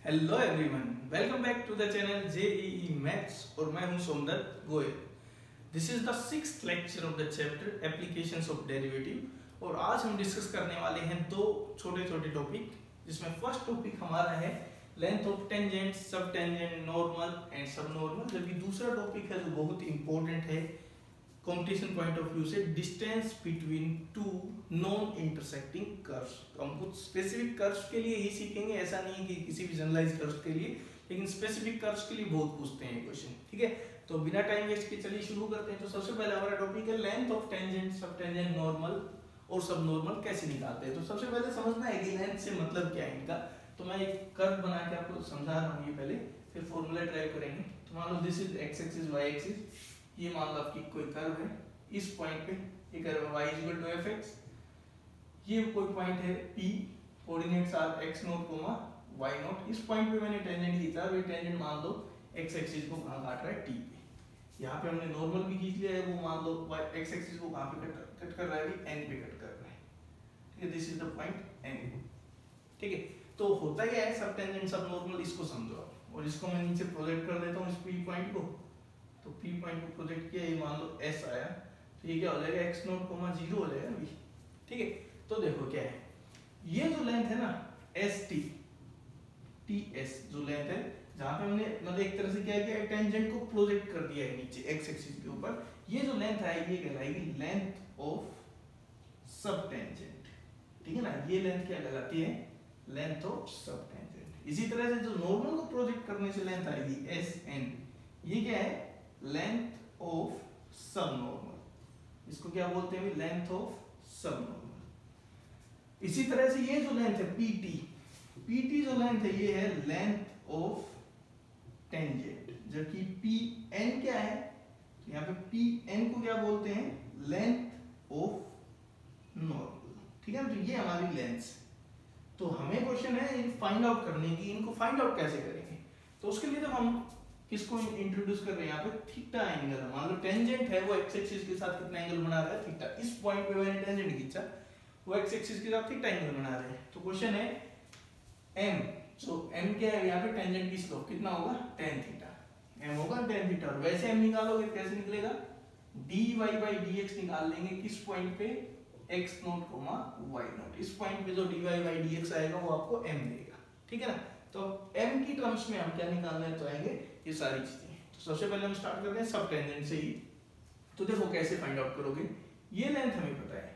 Hello everyone, welcome back to the channel JEE maths और मैं हूं Somdatt Goyal. This is the 6th lecture of the chapter applications of derivative और आज हम discuss करने वाले हैं दो छोटे छोटे टॉपिक, जिसमें फर्स्ट टॉपिक हमारा है लेंथ ऑफ टेंजेंट, सब टेंजेंट, नॉर्मल एंड सब नॉर्मल, जबकि दूसरा टॉपिक है जो बहुत इंपॉर्टेंट है कंपटीशन पॉइंट ऑफ व्यू से, distance between two non intersecting curves. तो हम कुछ स्पेसिफिक कर्व्स के लिए ही सीखेंगे, ऐसा नहीं है कि किसी भी जनरलाइज कर्व्स के लिए, लेकिन स्पेसिफिक कर्व्स के लिए बहुत पूछते हैं क्वेश्चन। ठीक है, तो बिना टाइम वेस्ट के चलिए शुरू करते हैं। तो सबसे पहले हमारा टॉपिक है लेंथ ऑफ टेंजेंट, सब टेंजेंट, नॉर्मल और सब नॉर्मल कैसे निकालते हैं। तो सबसे पहले समझना है कि लेंथ से मतलब क्या है इनका। तो मैं एक कर्व बना के आपको समझा रहा हूँ, ये पहले फिर फॉर्मूला ड्राइव करेंगे। तो मान लो this is X axis, Y axis, ये मान लो आपकी कोई कर्व है, इस पॉइंट पे ये curve y equal to fx, ये कोई पॉइंट है P, coordinates are x0, y0। इस पॉइंट पे मैंने टेंजेंट खींचा, ये टेंजेंट मान लो x एक्सिस को कहां काट रहा है, T पे। यहाँ पे हमने नॉर्मल भी खींच लिया है, वो मान लो x एक्सिस को कहां पे कट कर रहा है, n पे कट कर रहा है। ठीक है, this is the point n। ठीक है, तो होता क्या है सब टेंजेंट सब नॉर्मल, इसको समझो आप। और इसको मैं नीचे प्रोजेक्ट कर देता हूँ इस P पॉइंट को। तो P पॉइंट को प्रोजेक्ट किया, ये मान लो S आया, तो ये क्या हो जाएगा, x0, 0 हो जाएगा अभी। ठीक है, तो देखो क्या है, ये जो लेंथ है ना ST, TS जो लेंथ है, जहां पे हमने मतलब एक तरह से क्या किया, टेंजेंट को प्रोजेक्ट कर दिया है नीचे x एक्सिस के ऊपर, ये जो लेंथ आएगी ये कहलाएगी लेंथ ऑफ सब टेंजेंट। ठीक है ना, ये लेंथ क्या कहलाती है, लेंथ ऑफ सब टेंजेंट। इसी तरह से जो नॉर्मल को प्रोजेक्ट करने से लेंथ आएगी SN, ये क्या है, लेंथ ऑफ सब नॉर्मल। इसको क्या बोलते हैं, लेंथ ऑफ सब नॉर्मल। इसी तरह से ये जो लेंथ है PT जो लेंथ है, ये है लेंथ ऑफ टेंजेंट। जबकि PN क्या है, तो यहाँ पे PN को क्या बोलते हैं, लेंथ ऑफ नॉर्मल। ठीक है, तो ये हमारी लेंथ। तो हमें क्वेश्चन है फाइंड आउट करने की, इनको फाइंड आउट कैसे करेंगे। तो उसके लिए जब हम किसको इंट्रोड्यूस कर रहे हैं, यहाँ पे थीटा एंगल है। मान लो टेंजेंट है वो एक्स एक्सिस के साथ कितना एंगल बना रहा है, थीटा। इस पॉइंट पे मैंने टेंजेंट खींचा, वो एक्स एक्सिस के साथ थीटा एंगल बना रहे हैं। तो क्वेश्चन है m, सो m क्या है, यहाँ पे टेंजेंट की स्लोप कितना होगा, tan थीटा। m होगा tan थीटा। और वैसे m निकालोगे कैसे निकलेगा, dy/dx निकाल लेंगे किस पॉइंट पे, x0, y0। इस पॉइंट पे जो dy/dx आएगा वो आपको m देगा। ठीक है ना, तो m की टर्म्स में हम क्या निकालना है, तो आएंगे ये सारी चीजें। तो सबसे पहले हम स्टार्ट करते हैं सब टेंजेंट से ही। तो देखो कैसे फाइंड आउट करोगे, ये लेंथ हमें पता है,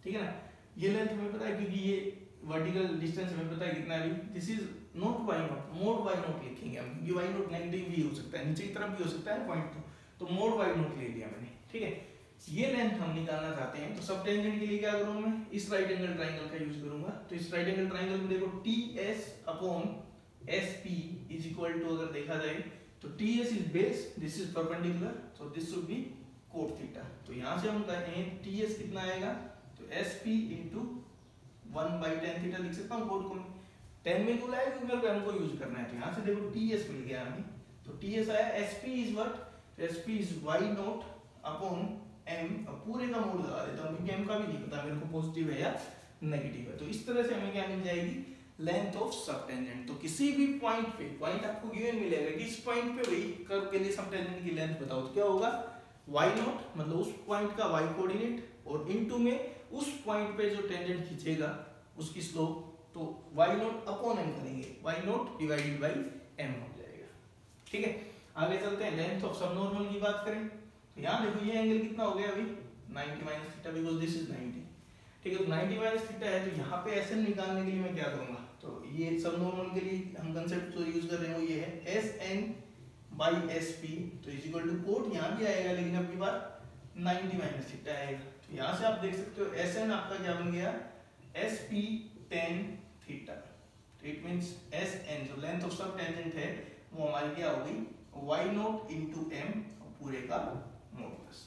ठीक है ना, ये लेंथ हमें पता है क्योंकि ये वर्टिकल डिस्टेंस हमें पता है कितना है। This is not y0, mode y0 लिखेंगे हम, क्योंकि y0 नेगेटिव भी हो सकता है, नीचे की तरफ भी हो सकता है पॉइंट। तो मोड y0 ले लिया मैंने। ठीक है, ये लेंथ हम निकालना चाहते हैं। तो सब टेंजेंट के लिए क्या करूंगा मैं, इस राइट एंगल ट्रायंगल का यूज करूंगा। तो इस राइट एंगल ट्रायंगल में देखो TS upon SP is equal to, अगर देखा जाए तो TS is base, this is perpendicular, so this should be cot theta. तो यहां से हम कहें TS कितना आएगा, तो SP into 1/tan थीटा लिख सकता हूं। cot को 10 में क्यों लाया, क्योंकि मेरे को m को यूज करना है। तो यहां से देखो TS मिल गया हमें। तो TS आया, SP इज व्हाट, तो SP is y0 upon m। अब पूरे का मोड लगा देता हूं, क्योंकि m का भी नहीं पता मेरे को पॉजिटिव है या नेगेटिव है। तो इस तरह से हमें क्या मिल जाएगी, लेंथ ऑफ सब टेंजेंट। तो किसी भी पॉइंट पे, पॉइंट आपको गिवन मिलेगा कि इस पॉइंट पे वही कर्व के लिए सब टेंजेंट की लेंथ बताओ, तो क्या होगा, y0 मतलब उस पॉइंट का y कोऑर्डिनेट, और इनटू में उस पॉइंट पे जो टेंजेंट खींचेगा उसकी स्लोप, तो y0 अपॉन m करेंगे, y0 डिवाइडेड बाय m हो जाएगा। ठीक है, आगे चलते हैं। लेंथ ऑफ सब नॉर्मल की बात करें तो यहां देखो ये एंगल कितना हो गया अभी, 90 minus theta, because this is 90। ठीक है, तो 90 माइनस थीटा है, तो यहाँ पे SN निकालने के लिए मैं क्या करूंगा, तो ये सब नॉर्मल के लिए हम कंसेप्ट जो यूज कर रहे हैं वो ये है SN/SP, तो इज इक्वल टू कोट यहाँ भी आएगा, लेकिन अब की बार 90 माइनस थीटा आएगा। तो यहाँ से आप देख सकते हो SN आपका क्या बन गया, SP tan थीटा। तो इट मींस SN जो लेंथ ऑफ सब टेंजेंट है वो हमारी क्या हो गई, y0 into m पूरे का मॉडुलस।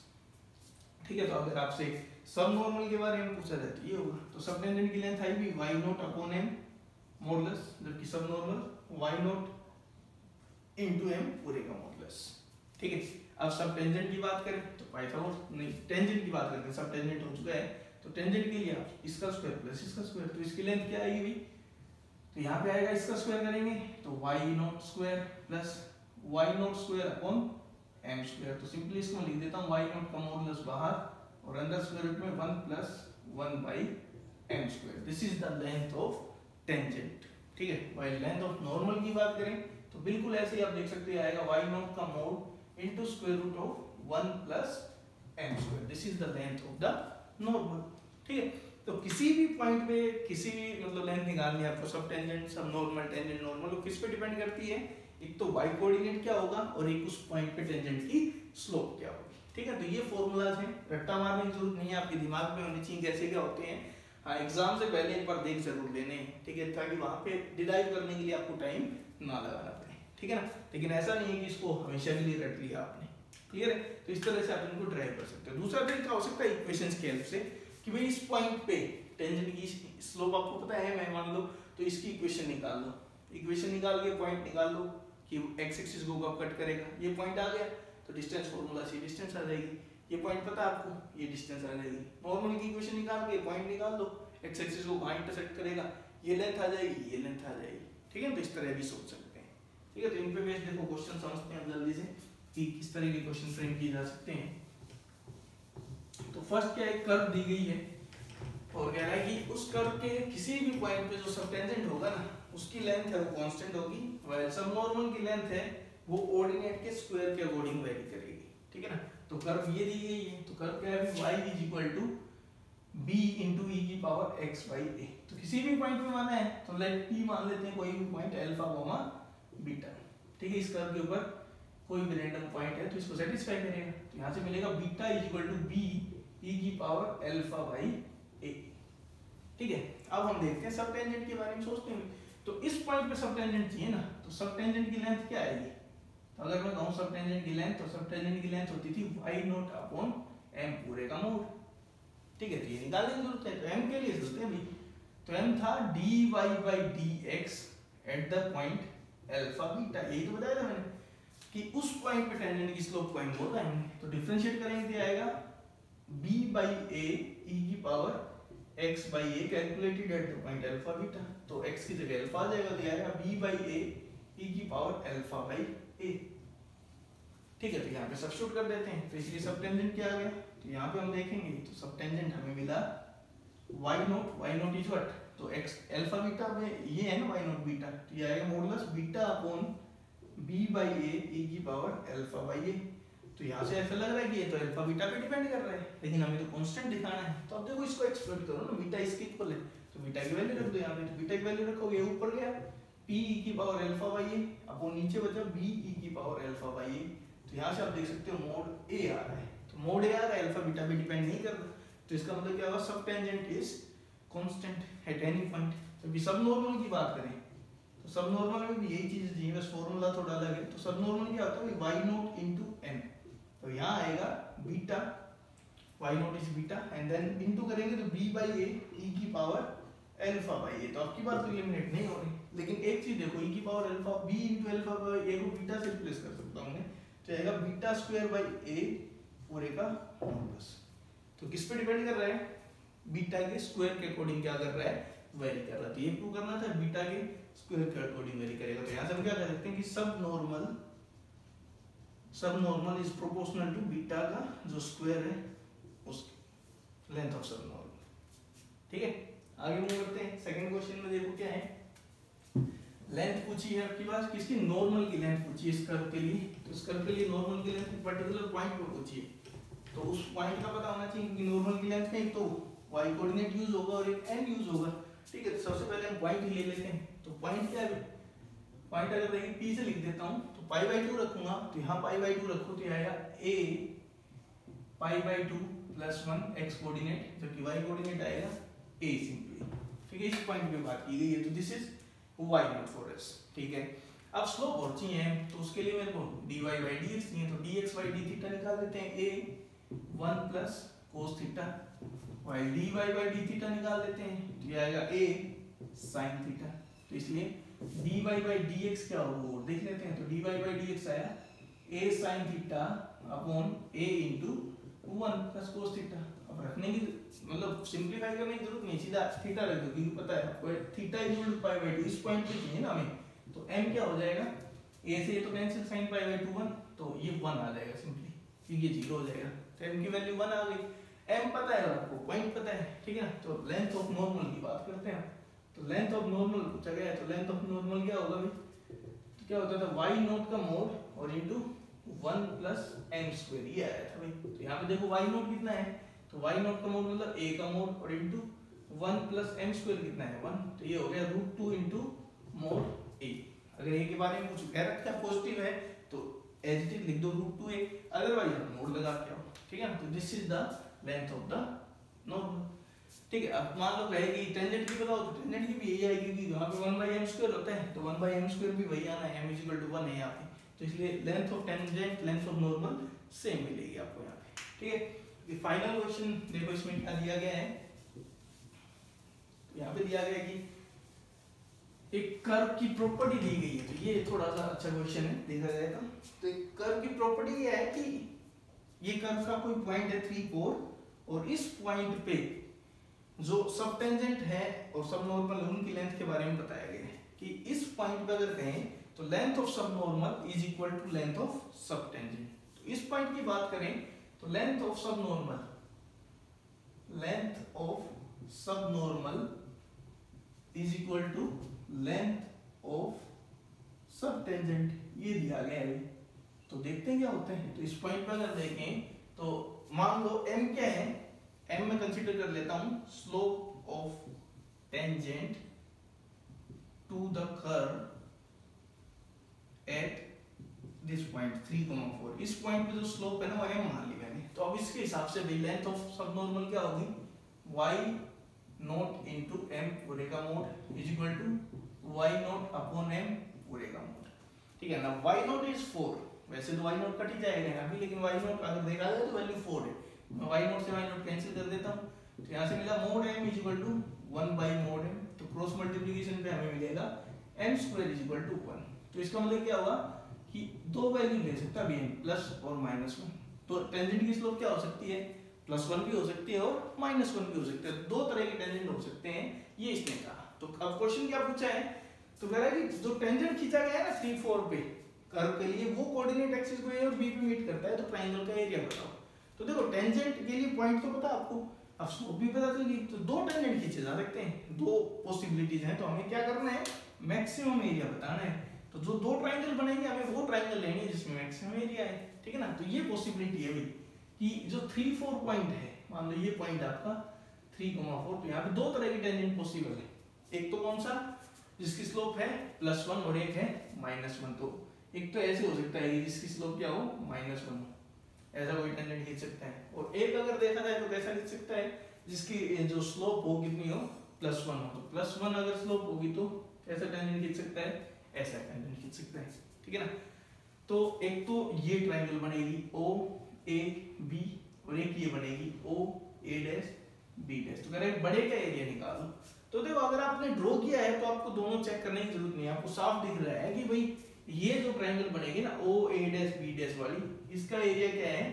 ठीक है, तो अगर आपसे सब नॉर्मल के बारे में पूछा जाए तो ये होगा। तो सब टेंजेंट की लेंथ आएगी y0 अपॉन m मॉडुलस, जबकि सब नॉर्मल y0 into m पूरे का मॉडुलस। ठीक है, अब सब टेंजेंट की बात करें तो पाइथागोरस, नहीं टेंजेंट की बात करते हैं, सब टेंजेंट हो चुका है। तो टेंजेंट के लिए आप इसका स्क्वायर प्लस इसका स्क्वायर, तो इसकी लेंथ क्या आएगी भाई, तो यहाँ पे आएगा इसका स्क्वायर करेंगे तो y naught square plus y naught square upon m square. तो सिंपली इसको लिख देता हूँ वाई नॉट का मॉडुलस बाहर और अंदर स्क्वायर रूट में 1 plus 1 by m square. This is the length of tangent. ठीक है, वाई लेंथ ऑफ नॉर्मल की बात करें तो बिल्कुल ऐसे ही आप देख सकते हैं आएगा वाई नॉट का mod into square root of 1 plus m square. This is the length of the normal. ठीक है, तो किसी भी पॉइंट पे किसी भी मतलब लेंथ निकालनी है आपको, सब टेंजेंट सब नॉर्मल टेंजेंट नॉर्मल, वो किस पे डिपेंड करती है, एक तो वाई कोऑर्डिनेट क्या होगा और एक उस पॉइंट पे टेंजेंट की स्लोप क्या होगी। ठीक है, तो ये फॉर्मूलाज हैं, रट्टा मारने की जरूरत नहीं है, आपके दिमाग में होनी चाहिए कैसे क्या होते हैं। हाँ, एग्जाम से पहले एक बार देख जरूर लेने हैं। ठीक है, ताकि वहां पे डिराइव करने के लिए आपको टाइम ना लगाना पड़े। ठीक है ना, लेकिन ऐसा नहीं है कि इसको हमेशा के लिए रट लिया आपने। क्लियर है, तो इस तरह से आप इनको ड्राइव कर सकते हो। दूसरा तरीका हो सकता है इक्वेशंस की हेल्प से कि भाई इस पॉइंट पे टेंजेंट की स्लोप आपको पता है, मैं मान लो तो इसकी इक्वेशन निकाल लो। इक्वेशन निकाल के पॉइंट निकाल लो कि एक्स एक्सिस को कब कट करेगा। ये पॉइंट आ गया तो डिस्टेंस फॉर्मूला से डिस्टेंस आ जाएगी। ये पॉइंट पता है आपको, ये डिस्टेंस आ जाएगी। नॉर्मल की इक्वेशन निकाल के पॉइंट निकाल लो, एक्स एक्सिस को कहां इंटरसेक्ट करेगा, ये लेंथ आ जाएगी, ये लेंथ आ जाएगी। ठीक है, तो इस तरह भी सोच सकते हैं। ठीक है, तो इन पे बेस देखो क्वेश्चन समझते हैं जल्दी से कि किस तरह के क्वेश्चन फ्रेम किए जा सकते हैं। तो फर्स्ट क्या एक कर्व दी गई है और कह रहा है कि उस कर्व के किसी भी पॉइंट पे जो सबटेंजेंट होगा ना उसकी लेंथ है वो कांस्टेंट होगी, व्हाइल सब नॉर्मल की लेंथ है वो ऑर्डिनेट के स्क्वायर के अकॉर्डिंग वेरी करेगी। ठीक है ना, तो कर्व ये दी गई है, तो कर्व क्या है y is equal to b into e की पावर x by a। तो किसी भी पॉइंट पे माना है तो लेट p मान लेते हैं कोई भी पॉइंट अल्फा कोमा बीटा। ठीक है, इस कर्व के ऊपर कोई भी रैंडम पॉइंट है तो इसको सेटिस्फाई करेगा। तो यहां से मिलेगा beta is equal to b e की पावर अल्फा बाई a। ठीक है, अब हम देखते हैं सब टेंजेंट के बारे में सोचते हैं। तो इस पॉइंट पे सब टेंजेंट चाहिए ना, तो सब टेंजेंट की लेंथ क्या आएगी। तो अगर मैं कहूं सब टेंजेंट की लेंथ, तो सब टेंजेंट की लेंथ होती थी y नॉट अपॉन m पूरे का मोड। ठीक है, तो ये निकालने की जरूरत है, तो m के लिए सोचते हैं भाई। तो m था dy by dx at the point alpha beta. यही तो बताया था मैंने कि उस पॉइंट पे टेंजेंट की स्लोप को हम बोल रहे हैं। तो डिफरेंशिएट करेंगे तो आएगा b by a e की power x by a calculated at the point alpha beta. तो x की जगह अल्फा आ जाएगा, तो आएगा b by a e की पावर अल्फा by a। ठीक है, तो यहाँ पे सब्स्टिट्यूट कर देते हैं, तो इसलिए सब टेंजेंट क्या आ गया। तो यहाँ पे हम देखेंगे तो सब टेंजेंट हमें मिला y नॉट इज व्हाट, तो x अल्फा बीटा में ये है ना y नॉट बीटा, तो ये आएगा modulus beta upon b by a e की पावर अल्फा by a। तो यहाँ से ऐसा लग रहा है कि ये तो अल्फा बीटा पे डिपेंड कर रहा है, लेकिन हमें तो कांस्टेंट दिखाना है। तो अब देखो इसको एक्सप्लोर करो ना, बीटा इसके इक्वल है तो बीटा की वैल्यू रख दो यहाँ पे। तो बीटा की वैल्यू रखोगे ऊपर गया p e की power alpha by a upon नीचे बचा b e की पावर अल्फा बाई a। तो यहाँ से आप देख सकते हो मोड a आ रहा है, तो मोड a आ रहा है, अल्फा बीटा पे डिपेंड नहीं कर रहा। तो इसका मतलब क्या होगा, सब tangent is constant at any point. तो सब नॉर्मल की बात करें तो सब नॉर्मल में भी यही चीज चाहिए, बस फॉर्मूला थोड़ा अलग है। तो सब नॉर्मल क्या होता है y नॉट इनटू m, तो यहाँ आएगा beta y naught is beta and then into करेंगे तो b by a e की पावर अल्फा बाई a। तो आपकी बात तो एलिमिनेट नहीं हो रही, लेकिन एक चीज देखो e की power alpha b into alpha by a को बीटा से रिप्लेस कर सकता हूं मैं, तो आएगा बीटा स्क्वायर बाई a पूरे का मॉडुलस। तो किस पे डिपेंड कर रहा है, बीटा के स्क्वायर के अकॉर्डिंग क्या कर रहा है, वेरी कर रहा है। तो ये प्रूव करना था बीटा के स्क्वायर के अकॉर्डिंग वेरी करेगा। तो यहाँ से हम क्या कह सकते हैं कि sub normal is proportional to beta का जो स्क्वायर है उसकी लेंथ ऑफ सब नॉर्मल। ठीक है, आगे मूव करते हैं। सेकंड क्वेश्चन में देखो क्या है, लेंथ पूछी है आपके पास, किसकी, नॉर्मल की लेंथ पूछी है इस कर्व के लिए। तो इस कर्व के लिए नॉर्मल की लेंथ पर्टिकुलर पॉइंट पे पूछी है, तो उस पॉइंट का पता होना चाहिए कि नॉर्मल की लेंथ में एक तो y कोऑर्डिनेट यूज होगा और एक n यूज होगा। ठीक है, तो सबसे पहले हम पॉइंट ही ले लेते हैं। तो पॉइंट क्या है, पॉइंट अगर देखिए p से लिख देता हूं तो पाई बाई 2 रखूंगा, तो यहाँ पाई बाई 2 रखो तो आएगा a pi by 2 plus 1 x coordinate, जबकि y कोऑर्डिनेट आएगा a सिंपली। ठीक है, इस पॉइंट पे बात की गई है, तो this is y not for s। ठीक है, अब स्लोप और चाहिए तो उसके लिए मेरे को dy by dx चाहिए, तो dx by d थीटा निकाल देते हैं a 1 plus cos theta, while dy by d theta निकाल देते हैं तो ये आएगा a sin थीटा। तो इसलिए dy by dx क्या होगा वो देख लेते हैं। तो dy by dx आया a sin theta upon a into 1 plus cos theta. अब अब रखने की मतलब सिंप्लीफाई करने की जरूरत नहीं, सीधा थीटा रख दो क्योंकि पता है आपको theta equal to pi by 2 इस पॉइंट पे चाहिए ना हमें, तो m क्या हो जाएगा, a से तो कैंसिल sin पाई बाई 2 1, तो ये 1 आ जाएगा सिंपली क्योंकि ये 0 हो जाएगा, तो m की वैल्यू 1 आ गई। m पता है आपको, पॉइंट पता है, ठीक है ना। तो लेंथ ऑफ नॉर्मल की बात करते हैं, तो लेंथ ऑफ नॉर्मल पूछा गया है, तो लेंथ ऑफ नॉर्मल क्या होगा भाई, तो क्या होता था y नॉट का मोड और इनटू 1 प्लस m स्क्वायर, ये आया था भाई। तो यहाँ पे देखो y नॉट कितना है, तो y नॉट का मोड मतलब a का मोड और इनटू 1 प्लस m स्क्वायर कितना है 1, तो ये हो गया √2 इनटू मोड a। अगर a के बारे में कुछ कह रखा है पॉजिटिव है तो एज इट इज लिख दो √2a, अदरवाइज आप मोड लगा के आओ, ठीक है। तो this is the length of the normal, ठीक है। अब मान लो रहेगी टेंजेंट की बताओ, तो टेंजेंट की भी यही आएगी क्योंकि वहां पे 1/m स्क्वायर होता है, तो 1/m स्क्वायर भी वही आना है, m = 1 है यहाँ पे, तो इसलिए length of tangent length of normal same मिलेगी आपको यहाँ पे, ठीक है। ये फाइनल क्वेश्चन देखो, इसमें क्या दिया गया है, तो यहाँ पे दिया गया है कि एक कर्व की प्रॉपर्टी दी गई है, तो ये थोड़ा सा अच्छा क्वेश्चन है देखा जाए तो एक कर्व की प्रॉपर्टी ये है कि ये कर्व का कोई पॉइंट है 3 4 और इस पॉइंट पे जो सब टेंजेंट है और सब नॉर्मल है उनकी लेंथ के बारे में बताया गया है कि इस पॉइंट पे अगर कहें तो length of sub normal is equal to length of sub tangent. तो इस पॉइंट की बात करें तो length of sub normal is equal to length of sub tangent, ये दिया गया है। तो देखते हैं क्या होता है। तो इस पॉइंट पे अगर देखें तो मान लो m क्या है, m में कंसीडर कर लेता हूं slope of tangent to the curve at this point 3,4। इस पॉइंट पे जो स्लोप है ना वो m मान ली मैंने, तो अब इसके हिसाब से भी लेंथ ऑफ सब नॉर्मल क्या होगी, y नॉट इनटू m पूरे का mod is equal to y naught upon m पूरे का मोड, ठीक है ना। y नॉट इज 4, वैसे तो y नॉट कट ही जाएगा यहाँ भी, लेकिन y नॉट अगर देखा जाए तो वैल्यू 4 है, मैं y नॉट से y नॉट कैंसिल कर देता हूँ, तो यहाँ से मिला mod m is equal to 1 by mod m, तो क्रॉस मल्टीप्लिकेशन पे हमें मिलेगा m square is equal to 1। तो इसका मतलब क्या हुआ कि दो वैल्यू ले सकता है m प्लस और माइनस 1, तो टेंजेंट की स्लोप क्या हो सकती है, +1 भी हो सकती है और -1 भी हो सकती है, दो तरह के टेंजेंट हो सकते हैं, ये इसने कहा। तो अब क्वेश्चन क्या पूछा है, तो कह रहा है कि जो टेंजेंट खींचा गया है ना 3 4 पे कर्व के लिए, वो कोऑर्डिनेट एक्सिस को a और b पे मीट करता है, तो ट्रायंगल का एरिया बताओ। तो देखो टेंजेंट के लिए पॉइंट तो पता आपको, अब स्लोप भी पता चल गई, तो दो टेंजेंट खींचे जा सकते हैं, दो पॉसिबिलिटीज हैं, तो हमें क्या करना है, मैक्सिमम एरिया बताना है। तो जो दो ट्रायंगल बनेंगे हमें वो ट्रायंगल लेनी है जिसमें मैक्सिमम एरिया है, ठीक है ना। तो ये पॉसिबिलिटी है भाई कि जो 3 4 पॉइंट है, मान लो ये पॉइंट आपका 3,4, तो यहाँ पे दो तरह की टेंजेंट पॉसिबल है, एक तो कौन सा जिसकी स्लोप है +1 और एक है -1। तो एक तो ऐसे हो सकता है जिसकी स्लोप क्या हो -1 हो, ऐसा कोई टेंजेंट खींच सकता है, और एक अगर देखा जाए तो कैसा खींच सकता है जिसकी जो स्लोप हो कितनी हो +1 हो, तो +1 अगर स्लोप होगी तो कैसा टेंजेंट खींच सकता है, ऐसा टेंजेंट खींच सकता है, ठीक है ना। तो एक तो ये ट्रायंगल बनेगी OAB और एक ये बनेगी OA'B। तो कह रहे हैं बड़े का एरिया निकालो। तो देखो अगर आपने ड्रॉ किया है तो आपको दोनों चेक करने की जरूरत नहीं है, आपको साफ दिख रहा है कि भाई ये जो ट्रायंगल बनेगी ना OA'B वाली, इसका एरिया क्या है,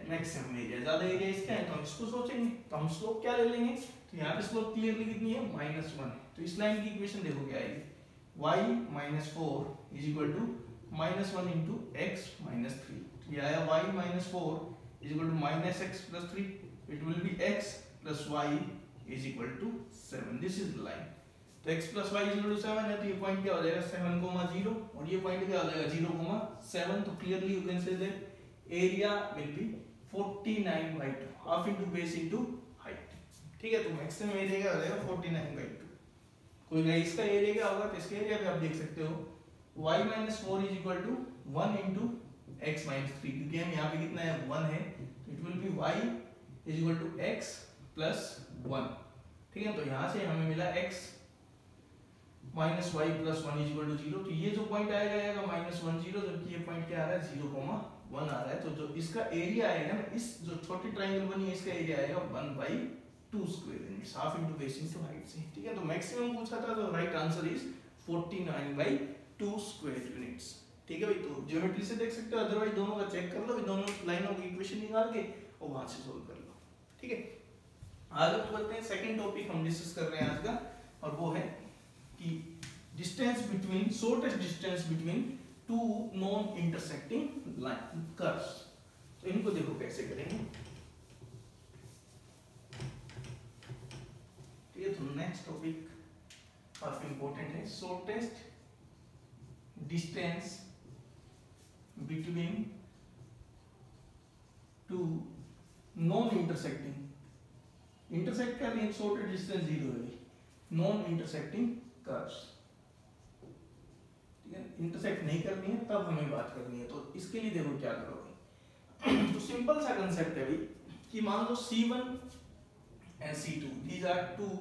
मैक्सिमम एरिया, ज्यादा एरिया इसका है, तो हम इसको सोचेंगे, तो हम स्लोप क्या ले लेंगे, तो यहाँ पे स्लोप क्लियरली कितनी है -1 है। तो इस लाइन की इक्वेशन देखो क्या आएगी, y -4 is equal to -1 into x -3। तो ये आया y -4 is equal to -x + 3, it will be x + y is equal to 7। This is the line. तो x + y is equal to 7 है, तो ये पॉइंट क्या हो जाएगा 7,0 और ये पॉइंट क्या हो जाएगा 0,7। तो clearly you can say that area will be 49/2, half into base into height, ठीक है। तो मैक्सिमम एरिया क्या हो जाएगा 49/2। कोई गई इसका एरिया क्या होगा, तो इसका एरिया भी आप देख सकते हो y -4 is equal to 1 into x -3, क्योंकि हम यहाँ पे कितना है 1 है, तो it will be y is equal to x + 1, ठीक है। तो यहाँ से हमें मिला x -y + 1 is equal to 0। तो ये जो पॉइंट आएगा -1 0, जबकि ये पॉइंट क्या आ रहा है 0,1 आ रहा है। तो जो इसका एरिया आएगा ना, इस जो छोटी ट्रायंगल बनी है इसका एरिया आएगा 1/2 square units, half into base into height से, ठीक है। तो मैक्सिमम पूछा था, तो right answer is 49/2 square units, ठीक है भाई। तो ज्योमेट्री से देख सकते हो, अदरवाइज दोनों का चेक कर लो, दोनों लाइनों की इक्वेशन निकाल के और वहां से सोल्व कर लो। ठीक है, आगे हम बढ़ते हैं। सेकंड टॉपिक हम डिस्कस कर रहे हैं आज का, और वो है कि distance between, shortest distance between two non intersecting line curves. तो इनको देखो कैसे करेंगे। ये तो नेक्स्ट टॉपिक काफी इंपॉर्टेंट है, shortest distance between two non intersecting, intersect कर रही है शॉर्टेस्ट डिस्टेंस 0 है, नॉन इंटरसेक्टिंग कर्व्स, ठीक है। इंटरसेक्ट नहीं करनी है तब हमें बात करनी है, तो इसके लिए देखो क्या करोगे। तो सिंपल सा कंसेप्ट है भाई कि मान लो C1 and C2 these are two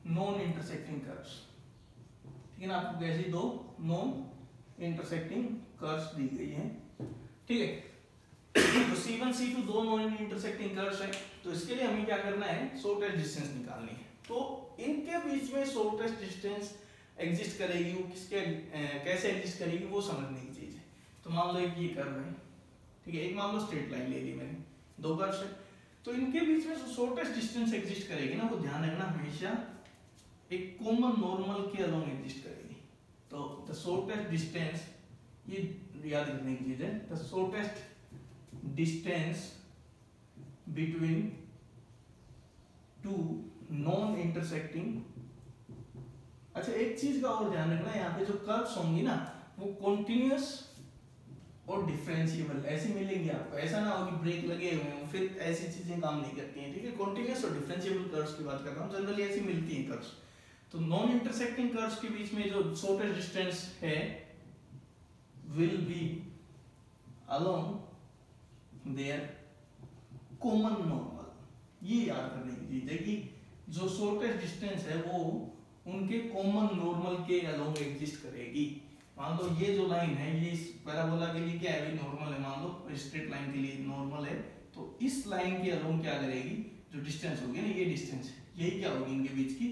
non intersecting curves, ठीक है ना। आपको कैसी दो नॉन इंटरसेक्टिंग कर्व्स दी गई है, ठीक है। तो C1 C2 दो नॉन इंटरसेक्टिंग कर्व्स हैं, तो इसके लिए हमें क्या करना है, शॉर्टेस्ट डिस्टेंस निकालनी है। तो इनके बीच में शॉर्टेस्ट डिस्टेंस एग्जिस्ट करेगी, वो किसके कैसे एग्जिस्ट करेगी वो समझने की चीज है। तो मान लो एक ये कर्व है, ठीक है, एक मान लो स्ट्रेट लाइन ले ली मैंने, दो कर्व्स है, तो इनके बीच में जो शॉर्टेस्ट डिस्टेंस एग्जिस्ट करेगी ना, वो ध्यान रखना हमेशा एक कॉमन नॉर्मल के अलोंग एग्जिस्ट करेगी। तो द शॉर्टेस्ट डिस्टेंस, ये याद रखने की चीज है, the shortest distance between two non intersecting. अच्छा एक चीज का और ध्यान रखना, यहाँ पे जो कर्व्स होंगी ना वो कॉन्टिन्यूअस और डिफरेंशिएबल ऐसी मिलेंगी आपको, ऐसा ना हो कि ब्रेक लगे हुए हो, फिर ऐसी चीजें काम नहीं करती हैं, ठीक है। कॉन्टिन्यूअस और डिफरेंशिएबल कर्व्स की बात कर रहा हूँ, जनरली ऐसी मिलती हैं कर्व्स। तो नॉन इंटरसेक्टिंग कर्व्स के बीच में जो शॉर्टेस्ट डिस्टेंस है will be along their common normal. ये याद करने की चीज है कि जो शॉर्टेस्ट डिस्टेंस है वो उनके कॉमन नॉर्मल के अलोंग एग्जिस्ट करेगी। मान लो ये जो लाइन है ये इस पैराबोला के लिए क्या है, नॉर्मल है, मान लो स्ट्रेट लाइन के लिए नॉर्मल है, तो इस लाइन के अलोंग क्या करेगी, जो डिस्टेंस होगी ना, ये डिस्टेंस यही क्या होगी, इनके बीच की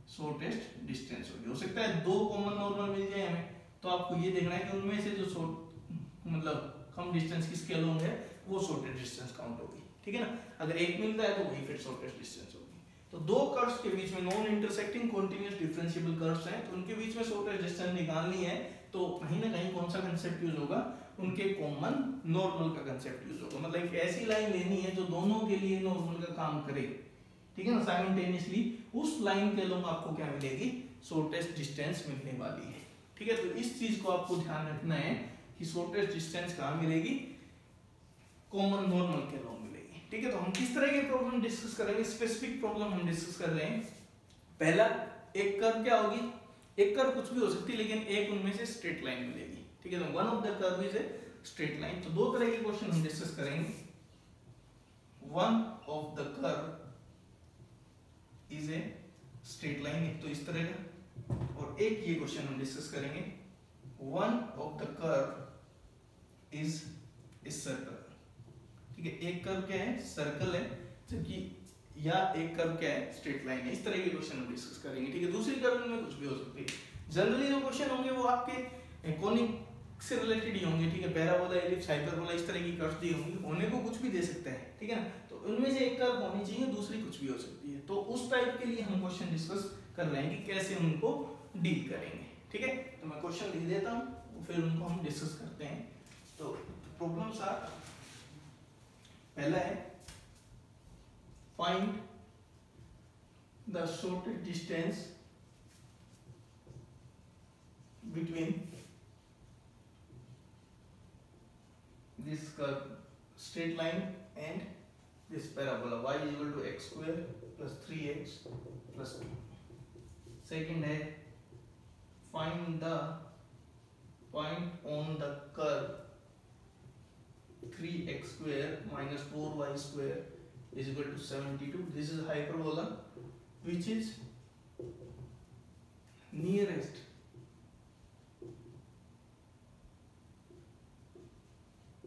शॉर्टेस्ट डिस्टेंस होगी। हो सकता है दो कॉमन नॉर्मल मिल जाए हमें, तो आपको ये देखना है कि उनमें से जो मतलब कम डिस्टेंस किसके अलोंग है वो शॉर्टेस्ट डिस्टेंस काउंट होगी, ठीक है ना। अगर एक मिलता है तो वही फिर शॉर्टेस्ट डिस्टेंस होगी। तो दो कर्व्स के बीच में non intersecting continuous differentiable curves हैं, तो उनके बीच में शॉर्टेस्ट डिस्टेंस निकालनी है, तो कहीं ना कहीं कौन सा कंसेप्ट यूज होगा, उनके कॉमन नॉर्मल का कंसेप्ट यूज होगा। मतलब एक ऐसी लाइन लेनी है जो दोनों के लिए नॉर्मल का काम करे, ठीक है ना, साइमल्टेनियसली उस लाइन के अलोंग आपको क्या मिलेगी, शॉर्टेस्ट डिस्टेंस मिलने वाली है, ठीक है। तो इस चीज को आपको ध्यान रखना है कि शॉर्टेस्ट डिस्टेंस कहाँ मिलेगी, कॉमन नॉर्मल के अलोंग मिलेगी, ठीक है। तो हम किस तरह के प्रॉब्लम डिस्कस करेंगे, स्पेसिफिक प्रॉब्लम हम डिस्कस कर रहे हैं। पहला, एक कर्व क्या होगी, एक कर्व कुछ भी हो सकती है लेकिन एक उनमें से स्ट्रेट लाइन मिलेगी, ठीक है। तो one of the curve is a straight line. तो दो तरह के क्वेश्चन हम डिस्कस करेंगे, one of the curve is a straight line, एक तो इस तरह का, और एक ये क्वेश्चन हम डिस्कस करेंगे, one of the curve is a circle, ठीक है। एक कर्व क्या है, सर्कल है, जबकि या एक कर्व क्या है, स्ट्रेट लाइन है। इस तरह के क्वेश्चन हम डिस्कस करेंगे, ठीक है। दूसरी कर्व में कुछ भी हो सकती है। जनरली जो क्वेश्चन होंगे वो आपके कोनिक से रिलेटेड ही होंगे, ठीक है। पैराबोला, एलिप्स, हाइपरबोला, इस तरह की कर्व्स दी होंगी, होने को कुछ भी दे सकता है, ठीक है ना। तो उनमें से एक कर्व होनी चाहिए, दूसरी कुछ भी हो सकती है। तो उस टाइप के लिए हम क्वेश्चन डिस्कस कर रहे हैं कि कैसे उनको डील करेंगे, ठीक है। तो मैं क्वेश्चन लिख देता हूँ, फिर उनको हम डिस्कस करते हैं। तो प्रॉब्लम्स आर, पहला है find the shortest distance between this curve straight line and this parabola y is equal to x square plus 3x plus 2. Second है find the point on the curve 3x square minus 4y square is equal to 72. This is hyperbola which is nearest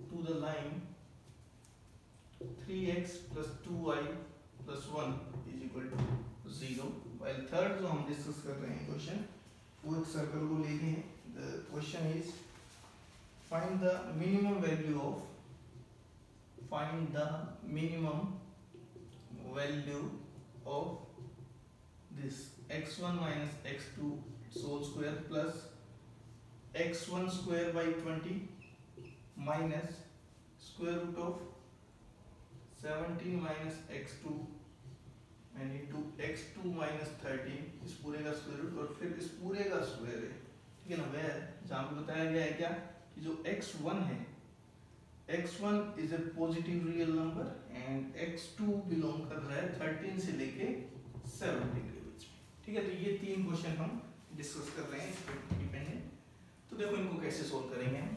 to the line 3x plus 2y plus 1 is equal to 0. While third जो हम discuss कर रहे हैं question, वो एक circle को लेके हैं। The question is find the minimum value value of this x1 minus x2 its whole square plus x1 square by 20 minus square root of 17 minus x2 and into x2 minus 13 इस पूरे का square root और फिर इस पूरे का square है, ठीक है ना। वेयर जहाँ पे बताया गया है क्या कि जो x1 है, x1 is a positive real number and x2 belong कर रहा है 13 से लेके 17 के बीच में, ठीक है। तो ये तीन क्वेश्चन हम डिस्कस कर रहे हैं इस पे डिपेंडेंट। तो देखो इनको कैसे सोल्व करेंगे हम।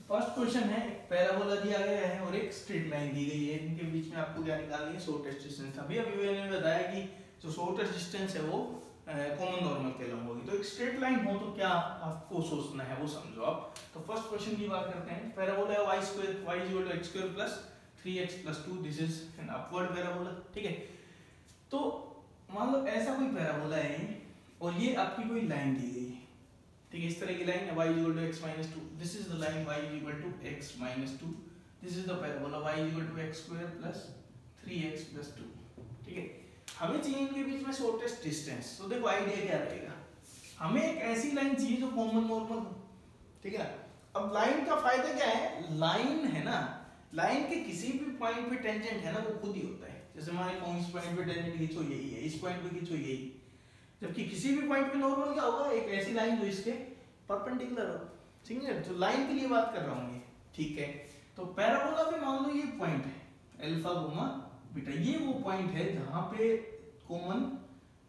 फर्स्ट क्वेश्चन है, एक पैराबोला दिया गया है और एक स्ट्रेट लाइन दी गई है, इनके बीच में आपको क्या निकालनी है, शॉर्टेस्ट डिस्टेंस। अभी मैंने बताया कि जो शॉर्टेस्ट डिस्टेंस है वो कॉमन नॉर्मल कहलाऊंगा होगी। तो एक स्ट्रेट लाइन हो तो क्या आपको सोचना है वो समझो आप। तो फर्स्ट क्वेश्चन की बात करते हैं। पैराबोला है y square y = x² + 3x + 2, this is an upward parabola, ठीक है। तो मान लो ऐसा कोई पैराबोला है और ये आपकी कोई लाइन दी गई है, ठीक है। इस तरह की लाइन है y = x - 2, this is the line y = x - 2, this is the parabola y = x² + 3x + 2, ठीक है। हमें चाहिए इनके बीच में शॉर्टेस्ट डिस्टेंस। तो देखो आइडिया क्या रहेगा, हमें एक ऐसी लाइन चाहिए जो कॉमन नॉर्मल हो, ठीक है। अब लाइन का फायदा क्या है, लाइन है ना, लाइन के किसी भी पॉइंट पे टेंजेंट है ना वो खुद ही होता है। जैसे मान लो इस पॉइंट पे टेंजेंट खींचो यही है, इस पॉइंट पे खींचो यही, जबकि किसी भी पॉइंट पे नॉर्मल क्या होगा, एक ऐसी लाइन जो इसके परपेंडिकुलर हो, ठीक है। तो लाइन के लिए बात कर रहा हूँ ये, ठीक है। तो पैराबोला में मान लो ये पॉइंट है अल्फा गुमा बीटा, ये वो पॉइंट है जहां पे कॉमन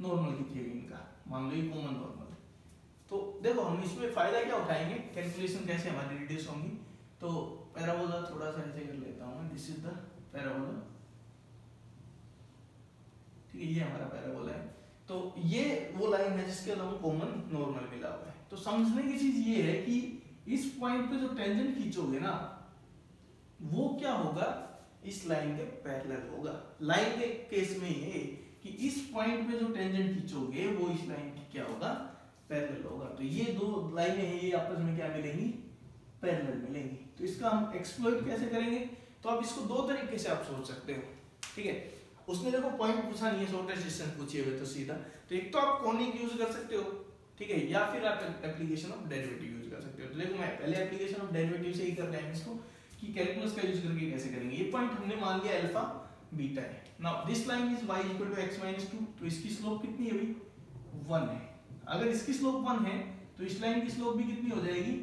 नॉर्मल की थ्योरी इनका, मान लो ये कॉमन नॉर्मल है। तो देखो हम इसमें फायदा क्या उठाएंगे, कैलकुलेशन कैसे हमारी रिड्यूस होंगी। तो पैराबोला थोड़ा सा ऐसे कर लेता हूं, दिस इज द पैराबोला, ठीक है, ये हमारा पैराबोला है। तो ये वो लाइन है जिसके अंदर कॉमन नॉर्मल मिला हुआ है। तो समझने की चीज ये है कि इस पॉइंट पे जो टेंजेंट खींचोगे ना वो क्या होगा, इस लाइन के पैरेलल होगा। लाइन के केस में ये कि इस पॉइंट पे जो टेंजेंट खींचोगे वो इस लाइन की क्या होगा, पैरेलल होगा। तो ये दो लाइनें हैं, ये आपस में क्या मिलेंगी, पैरेलल मिलेंगी। तो इसका हम एक्सप्लॉइट कैसे करेंगे, तो आप इसको दो तरीके से आप सोच सकते हो, ठीक है। उसने देखो पॉइंट पूछा नहीं है, शॉर्टेस्ट डिस्टेंस पूछी हुई, तो सीधा तो एक तो आप कॉनिक यूज कर सकते हो, ठीक है, या फिर आप एप्लीकेशन ऑफ डेरिवेटिव यूज कर सकते हो। तो देखो मैं पहले एप्लीकेशन ऑफ डेरिवेटिव से ही कर रहे हैं इसको, कि कैलकुलस का यूज करके कैसे करेंगे। ये पॉइंट हमने मान लिया अल्फा बीटा है। Now this line is y = x - 2, तो इसकी स्लोप कितनी है भाई, 1 है। अगर इसकी स्लोप 1 है तो इस लाइन की स्लोप भी कितनी हो जाएगी,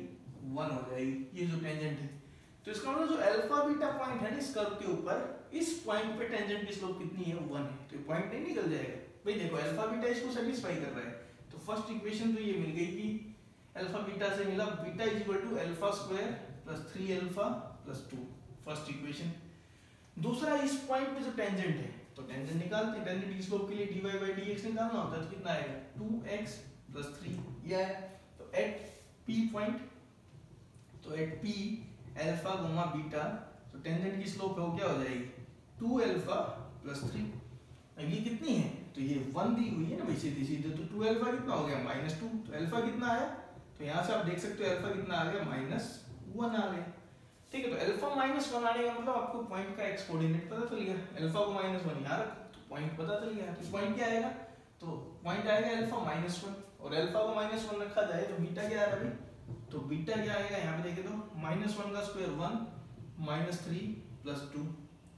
1 हो जाएगी, ये जो टेंजेंट है। तो इसका मतलब जो अल्फा बीटा पॉइंट है ना इस कर्व के ऊपर, इस पॉइंट पे टेंजेंट की स्लोप कितनी है, 1 है। तो ये पॉइंट नहीं निकल जाएगा भाई, देखो अल्फा बीटा इसको सेटिस्फाई कर रहा है। तो फर्स्ट इक्वेशन तो ये मिल गई कि अल्फा बीटा से मिला बीटा = α² + 3α + 2, फर्स्ट इक्वेशन। दूसरा इस पॉइंट पे जो टेंजेंट है, तो टेंजेंट निकालते हैं, टेंजेंट की स्लोप के लिए dy/dx निकालना होता है, तो कितना आएगा, 2x + 3 ये आया। तो एट p पॉइंट, तो एट p अल्फा गुमा बीटा, तो टेंजेंट की स्लोप है वो क्या हो जाएगी, 2α + 3। अब ये कितनी है, तो ये 1 दी हुई है ना भाई, सीधी सीधे, तो 2α कितना हो गया, -2। तो अल्फा कितना आया, तो यहाँ से आप देख सकते हो अल्फा कितना आ गया, -1 आ गया, ठीक है। तो अल्फा -1 आने का मतलब आपको पॉइंट का एक्स कोऑर्डिनेट पता चल गया। अल्फा को -1 यहाँ रख, तो पॉइंट पता चल गया। तो पॉइंट क्या आएगा, तो पॉइंट आएगा अल्फा -1, और अल्फा को -1 रखा जाए तो बीटा क्या आ रहा है, तो बीटा क्या आएगा, यहाँ पे देखे तो -1 का स्क्वायर 1 -3 + 2,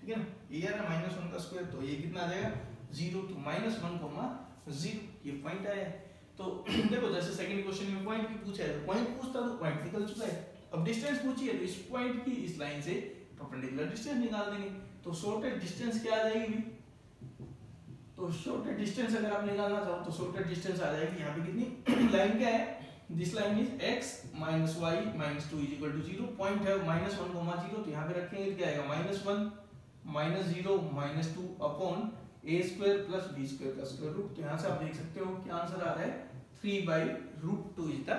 ठीक है ना, ये आ रहा है -1 का स्क्वायर, तो ये कितना आ जाएगा, 0। तो -1, 0 ये पॉइंट आया है। तो देखो जैसे सेकंड क्वेश्चन में पॉइंट भी पूछा है, तो पॉइंट पूछता तो पॉइंट निकल चुका है। अब डिस्टेंस पूछी है, तो इस पॉइंट की इस लाइन से परपेंडिकुलर डिस्टेंस निकाल देंगे। तो शॉर्टेस्ट डिस्टेंस क्या आ जाएगी, तो शॉर्टेस्ट डिस्टेंस अगर आप निकालना चाहो तो शॉर्टेस्ट डिस्टेंस आ जाएगी, यहाँ पे कितनी लाइन क्या है, this line is x - y - 2 = 0, point है -1, 0, तो यहाँ पे रखेंगे क्या आएगा, -1 - 0 - 2 अपॉन a² + b² का स्क्वायर रूट। तो यहाँ से आप देख सकते हो क्या आंसर आ रहा है, 3/√2 इज द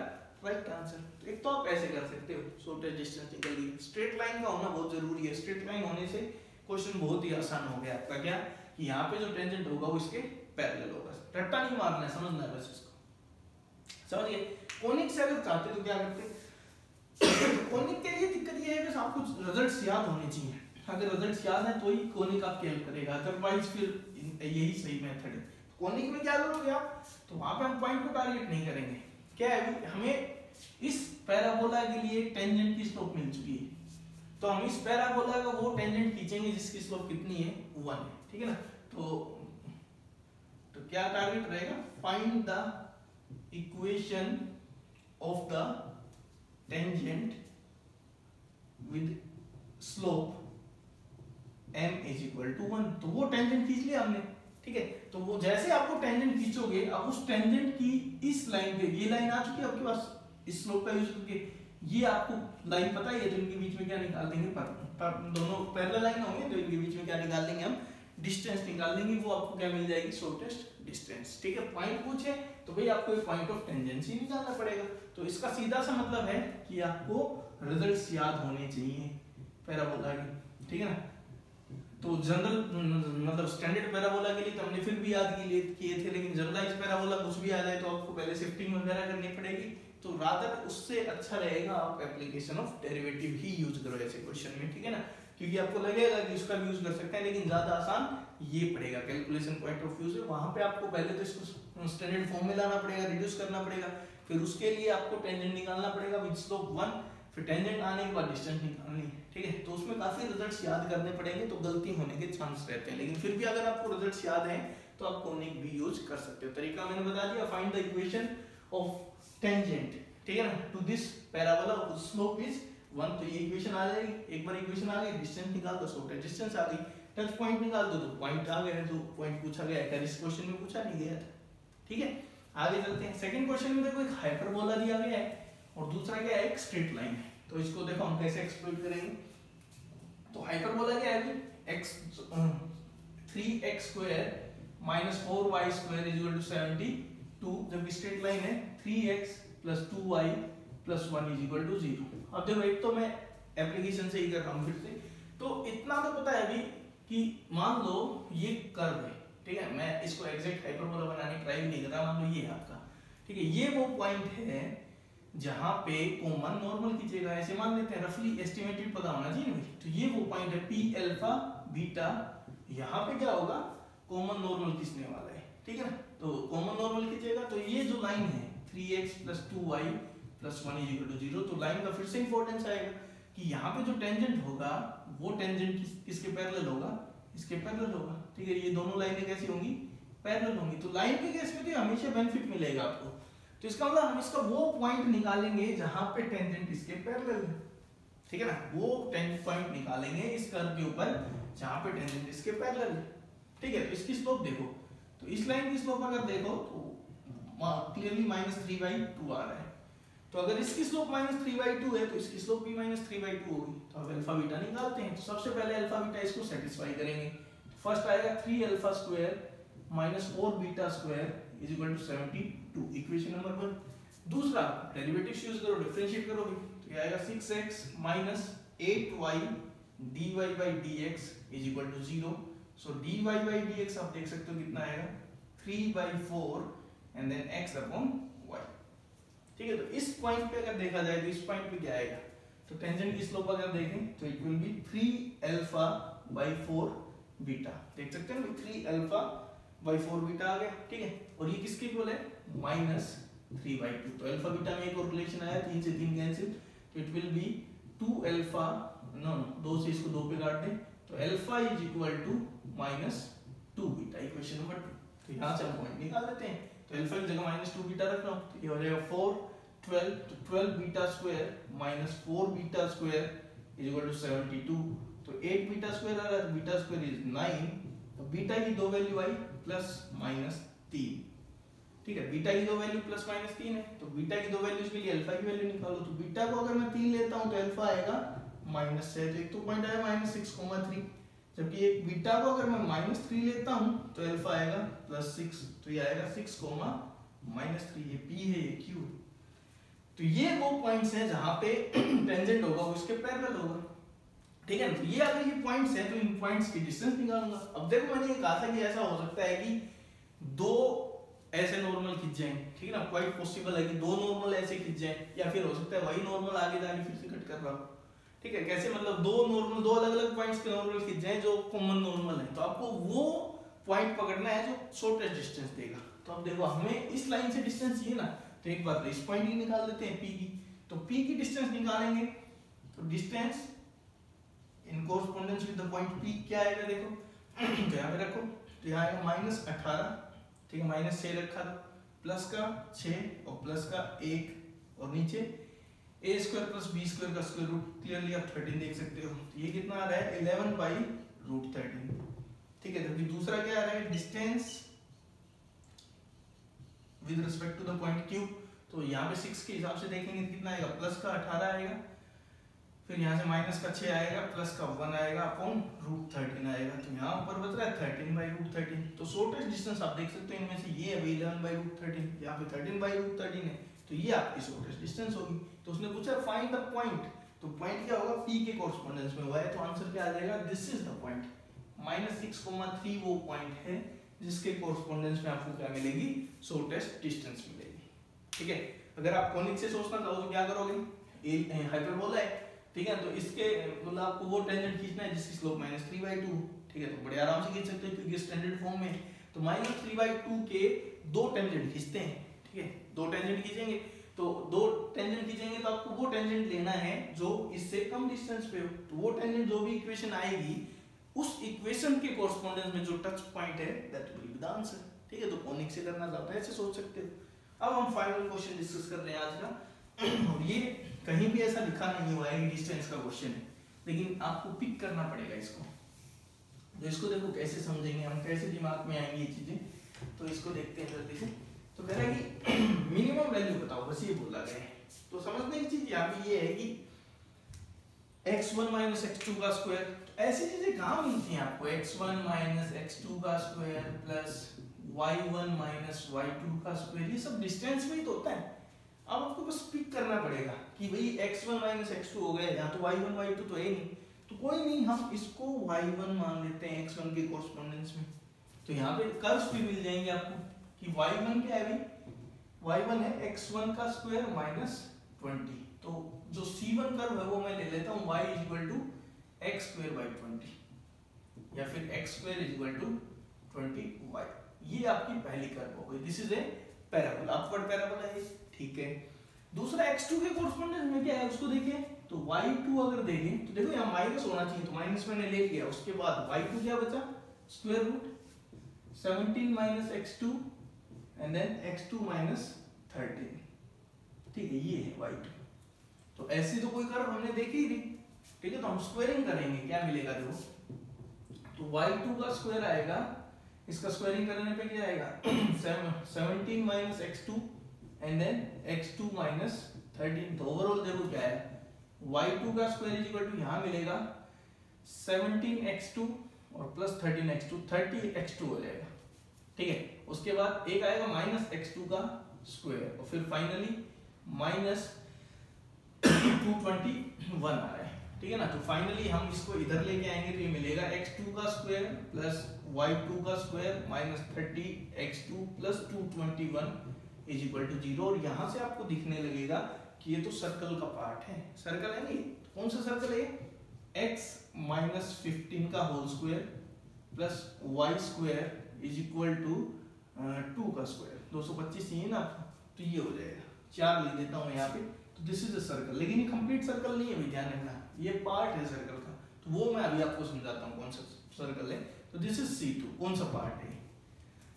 राइट आंसर। तो एक तो आप ऐसे कर सकते हो, शॉर्टेस्ट डिस्टेंस निकल गई। स्ट्रेट लाइन का होना बहुत जरूरी है, स्ट्रेट लाइन होने से क्वेश्चन बहुत ही आसान हो गया आपका, क्या कि यहाँ पे जो टेंजेंट होगा वो इसके पैरेलल होगा। रट्टा नहीं मारना है, समझना है बस इसको, समझ गए। कोनिक से अगर चाहते तो क्या करते, कोनिक के लिए दिक्कत ये है कि आपको रिजल्ट्स याद होने चाहिए, अगर रिजल्ट याद है तो ही कोनिक आपकी हेल्प करेगा, अदरवाइज फिर यही सही मेथड है। कोनिक में क्या करोगे आप, तो वहां पे हम पॉइंट को टारगेट नहीं करेंगे। क्या है, हमें इस पैराबोला के लिए टेंजेंट की स्लोप मिल चुकी है, तो हम इस पैराबोला का वो टेंजेंट खींचेंगे जिसकी स्लोप कितनी है, 1 है, ठीक है ना। तो क्या टारगेट रहेगा, find the equation of the tangent with slope m is equal to 1। तो वो टेंजेंट खींच लिया हमने, ठीक है। तो वो जैसे आपको टेंजेंट खींचोगे, अब उस टेंजेंट की इस लाइन पे, ये लाइन आ चुकी है आपके पास, इस स्लोप का यूज करके ये आपको लाइन पता है, तो इनके बीच में क्या निकाल देंगे, पर दोनों पैरेलल लाइन होंगे, तो इनके बीच में क्या निकाल देंगे हम, डिस्टेंस निकाल देंगे। वो आपको क्या मिल जाएगी, शॉर्टेस्ट डिस्टेंस, ठीक है। पॉइंट पूछे तो भाई आपको एक पॉइंट ऑफ टेंजेंसी निकालना पड़ेगा। तो इसका सीधा सा मतलब है कि आपको रिजल्ट्स याद होने चाहिए पैराबोला के, ठीक है ना। तो जनरल मतलब स्टैंडर्ड पैराबोला के लिए तो हमने फिर भी याद किए थे, लेकिन जनरलाइज पैराबोला कुछ भी आ जाए तो आपको पहले शिफ्टिंग वगैरह करनी पड़ेगी। तो रादर उससे अच्छा रहेगा आप application of derivative he use करो ऐसे क्वेश्चन में, ठीक है ना। क्योंकि आपको लगेगा कि इसका भी यूज कर सकते हैं, लेकिन ज्यादा आसान ये पड़ेगा कैलकुलेशन पॉइंट ऑफ व्यू से। वहां पे आपको पहले तो इसको स्टैंडर्ड फॉर्म में लाना पड़ेगा, रिड्यूस करना पड़ेगा, फिर उसके लिए आपको टेंजेंट निकालना पड़ेगा विद स्लोप 1, फिर टेंजेंट आने के बाद डिस्टेंस निकालनी है, ठीक है। तो उसमें काफी रिजल्ट्स याद करने पड़ेंगे, तो गलती होने के चांस रहते हैं। लेकिन फिर भी अगर आपको रिजल्ट्स याद हैं तो आप कोनिक भी यूज कर सकते हो। तरीका मैंने बता दिया, find the equation of tangent, ठीक है ना, to this parabola which slope is 1। तो ये इक्वेशन आ जाएगी, एक बार इक्वेशन आ गई, डिस्टेंस निकाल दो, शॉर्टेस्ट डिस्टेंस आ गई, टच पॉइंट निकाल दो, तो पॉइंट आ गए, तो पॉइंट पूछा गया है, इस क्वेश्चन में पूछा नहीं गया था, ठीक है। आगे चलते हैं। सेकंड क्वेश्चन में देखो एक हाइपरबोला दिया गया है और दूसरा क्या है, एक स्ट्रेट लाइन है। तो इसको देखो हम कैसे एक्सप्लोइट करेंगे। तो हाइपरबोला क्या है, x 3x square minus 4y square is equal to 72, जबकि स्ट्रेट लाइन है 3x plus 2y plus 1 is equal to 0। अब देखो एक तो मैं एप्लीकेशन से ही कर रहा हूँ फिर से, तो इतना तो पता है अभी कि मान लो ये कर्व है, ठीक है। मैं इसको एग्जैक्ट हाइपरबोला बनाने की ट्राई नहीं कर रहा, मान लो ये है आपका, ठीक है। ये वो पॉइंट है जहां पे कॉमन नॉर्मल खींचेगा, ऐसे मान लेते हैं, रफली एस्टिमेटेड पता होना चाहिए भाई। तो ये वो पॉइंट है पी अल्फा बीटा, यहाँ पे क्या होगा, कॉमन नॉर्मल खींचने वाला है, ठीक है ना। तो कॉमन नॉर्मल खींचेगा, तो ये जो लाइन है 3x plus 2y plus 1 is equal to 0, तो लाइन का फिर से इंपॉर्टेंस आएगा कि यहाँ पे जो टेंजेंट होगा वो टेंजेंट किसके पैरेलल होगा, इसके पैरेलल होगा, ठीक है। ये दोनों लाइनें कैसी होंगी, पैरेलल होंगी। तो लाइन के केस में तो हमेशा बेनिफिट मिलेगा आपको। तो इसका मतलब हम इसका वो पॉइंट निकालेंगे जहां पे टेंजेंट इसके पैरेलल है, ठीक है ना। वो पॉइंट निकालेंगे इस कर्व के ऊपर जहां पे टेंजेंट इसके पैरेलल है, ठीक है। तो इसकी स्लोप देखो, तो इस लाइन की स्लोप अगर देखो तो क्लियरली -3/2 आ रहा है। तो अगर इसकी स्लोप -3/2 है तो इसकी स्लोप भी -3/2 होगी। तो अब अल्फा बीटा निकालते हैं। तो सबसे पहले अल्फा बीटा इसको सेटिस्फाई करेंगे। फर्स्ट आएगा 3 alpha square minus 4 beta square is equal to 72, equation number 1। दूसरा डेरिवेटिव यूज करो, डिफरेंशिएट करोगे, तो ये आएगा 6x minus 8y dy by dx is equal to 0। So dy by dx आप देख सकते हो कितना आएगा, 3/4 and then x upon y, ठीक है। तो इस पॉइंट पे अगर देखा जाए तो इस पॉइंट पे क्या आएगा, तो टेंजेंट की स्लोप अगर देखें तो it will B 3 alpha by 4 beta, देख सकते हैं 3 अल्फा बाय 4 बीटा आ गया, ठीक है। और ये किसके इक्वल है, -3/2। तो अल्फा बीटा में एक और रिलेशन आया, 3 से 3 कैंसिल, तो it will be 2 alpha, no 2 से इसको 2 पे काट दें, तो alpha is equal to -2 beta, equation number 2। तो यहां से हम पॉइंट निकाल देते हैं। तो अल्फा की जगह -2 बीटा रख रहा हूं, तो ये हो जाएगा 4 12, तो 12 beta square minus 4 beta square is equal to 72। तो 8 बीटा स्क्वायर आ रहा है, बीटा स्क्वायर इज 9, तो बीटा की दो वैल्यू आई +-3, ठीक है। बीटा की दो वैल्यू +-3 है, तो बीटा की दो वैल्यूज के लिए अल्फा की वैल्यू निकालो। तो बीटा को अगर मैं 3 लेता हूं तो अल्फा आएगा -6, तो एक तो पॉइंट आया -6,3, जबकि एक बीटा को अगर मैं -3 लेता हूं तो अल्फा आएगा +6, तो ये आएगा 6,-3, ये p है ये q। तो ये वो पॉइंट्स हैं जहां पे टेंजेंट होगा वो इसके पैरेलल होगा, ठीक है। तो ये अगर ये पॉइंट्स हैं तो इन पॉइंट्स की डिस्टेंस निकालूंगा। अब देखो मैंने ये कहा था कि ऐसा हो सकता है कि दो ऐसे नॉर्मल खींच जाएं, ठीक है ना, क्वाइट पॉसिबल है कि दो नॉर्मल ऐसे खींच जाएं, या फिर हो सकता है वही नॉर्मल आगे जाके फिर से कट कर रहा हो, ठीक है, कैसे मतलब दो अलग अलग पॉइंट्स के नॉर्मल खींच जाए जो कॉमन नॉर्मल है, तो आपको वो पॉइंट पकड़ना है जो शॉर्टेस्ट डिस्टेंस देगा। तो अब देखो हमें इस लाइन से डिस्टेंस चाहिए ना, तो एक बार इस पॉइंट की निकाल लेते हैं P की। तो P की डिस्टेंस निकालेंगे तो distance in correspondence with the point P क्या आएगा देखो तो यहाँ पे रखो, तो यहाँ आएगा -18, ठीक है, -6 रखा था, प्लस का 6 और प्लस का 1 और नीचे a² + b² का स्क्वायर रूट, क्लियरली आप 13 देख सकते हो। तो ये कितना आ रहा है 11/√13, ठीक है। जबकि दूसरा क्या आ रहा है distance with respect to the point Q, तो यहाँ पे 6 के हिसाब से देखेंगे तो कितना आएगा, प्लस का 18 आएगा, फिर यहाँ से माइनस का 6 आएगा, प्लस का 1 आएगा अपॉन √13 आएगा, तो यहाँ ऊपर बच रहा है 13/√13। तो शॉर्टेस्ट डिस्टेंस आप देख सकते हो इनमें से ये है 11/√13, यहाँ पे 13/√13 है, तो ये आपकी शॉर्टेस्ट डिस्टेंस होगी। तो उसने पूछा फाइंड द पॉइंट, तो पॉइंट क्या होगा P के कोरस्पोंडेंस में हुआ है, तो आंसर क्या आ जाएगा, दिस इज द पॉइंट। -6,3 वो पॉइंट है जिसके कोरस्पोंडेंस में आपको क्या मिलेगी, शॉर्टेस्ट डिस्टेंस मिलेगी, ठीक है। अगर आप कॉनिक से सोचना चाहो तो क्या करोगे, हाइपरबोला है, ठीक है, तो इसके मतलब आपको वो टेंजेंट खींचना है जिसकी स्लोप -3/2, ठीक है, तो बड़े आराम से खींच सकते हो क्योंकि स्टैंडर्ड फॉर्म में। तो -3/2 के दो टेंजेंट खींचते हैं, ठीक है, दो टेंजेंट खींचेंगे, तो दो टेंजेंट खींचेंगे तो आपको वो टेंजेंट लेना है जो इससे कम डिस्टेंस पे हो। तो वो टेंजेंट जो भी इक्वेशन आएगी उस इक्वेशन के कोरस्पोंडेंस में जो टच पॉइंट है that will be the answer, ठीक है। तो कॉनिक से करना चाहते हैं ऐसे सोच सकते हो। अब हम फाइनल क्वेश्चन डिस्कस कर रहे हैं आज का, और ये कहीं भी ऐसा लिखा नहीं हुआ है कि डिस्टेंस का क्वेश्चन है, लेकिन आपको पिक करना पड़ेगा इसको। तो इसको देखो कैसे समझेंगे हम, कैसे दिमाग में आएंगी ये चीजें, तो इसको देखते हैं जल्दी से। तो कह रहा है कि मिनिमम वैल्यू बताओ, बस ये बोला गया है। तो समझने की चीज यहाँ पे ये है कि x1 - x2 का स्क्वायर, ऐसी चीजें कहाँ मिलती हैं आपको, x1 - x2 का स्क्वायर प्लस y1 - y2 का स्क्वायर, ये सब डिस्टेंस में ही तो होता है। अब आपको बस पिक करना पड़ेगा कि भाई x1 - x2 हो गया, यहाँ तो y1 y2 तो है नहीं, तो कोई नहीं, हम इसको y1 मान लेते हैं x1 के कोरस्पोंडेंस में। तो यहाँ पे कर्व्स भी मिल जाएंगे आपको कि y1 क्या है भाई, y1 है x1 का स्क्वायर -20, तो जो C1 कर्व है वो मैं ले लेता हूँ y = x²/20 या फिर x² = 20y, ये आपकी पहली कर्व हो गई। This is a parabola, upward parabola है, ठीक है। दूसरा x2 के कोरस्पोंडेंस में क्या है उसको देखें, तो y2 अगर देखें तो देखो यहाँ माइनस होना चाहिए, तो माइनस मैंने ले लिया, उसके बाद y2 क्या बचा, √17 - x2 एंड देन x2 - 13, ठीक है, ये है y2। तो ऐसी तो कोई कर्व हमने देखी ही नहीं, ठीक है, तो हम स्क्वायरिंग करेंगे, क्या मिलेगा देखो, तो y2 का स्क्वायर आएगा, इसका स्क्वायरिंग करने पे क्या आएगा 17 - x2 एंड देन x2 - 13, तो ओवरऑल देखो क्या है, y2 का स्क्वायर = यहाँ मिलेगा 17x2 और प्लस 13x2, 30x2 हो जाएगा, ठीक है। उसके बाद एक आएगा -x2 का स्क्वायर और फिर फाइनली -221 आ रहा है, ठीक है ना। तो फाइनली हम इसको इधर लेके आएंगे तो ये मिलेगा x2 का स्क्वायर प्लस y2 का स्क्वायर -30x2 प्लस 221 = 0, और यहाँ से आपको दिखने लगेगा कि ये तो सर्कल का पार्ट है, सर्कल है नहीं, कौन सा सर्कल है, x - 15 का होल स्क्वायर प्लस y² = 2 का स्क्वायर, 225 चाहिए ना, तो ये हो जाएगा, 4 लिख देता हूँ यहाँ पे। तो दिस इज अ सर्कल, लेकिन ये कंप्लीट सर्कल नहीं है, भी ध्यान रखना, ये पार्ट है सर्कल का, तो वो मैं अभी आपको समझाता हूँ कौन सा सर्कल है। तो दिस इज C2, कौन सा पार्ट है,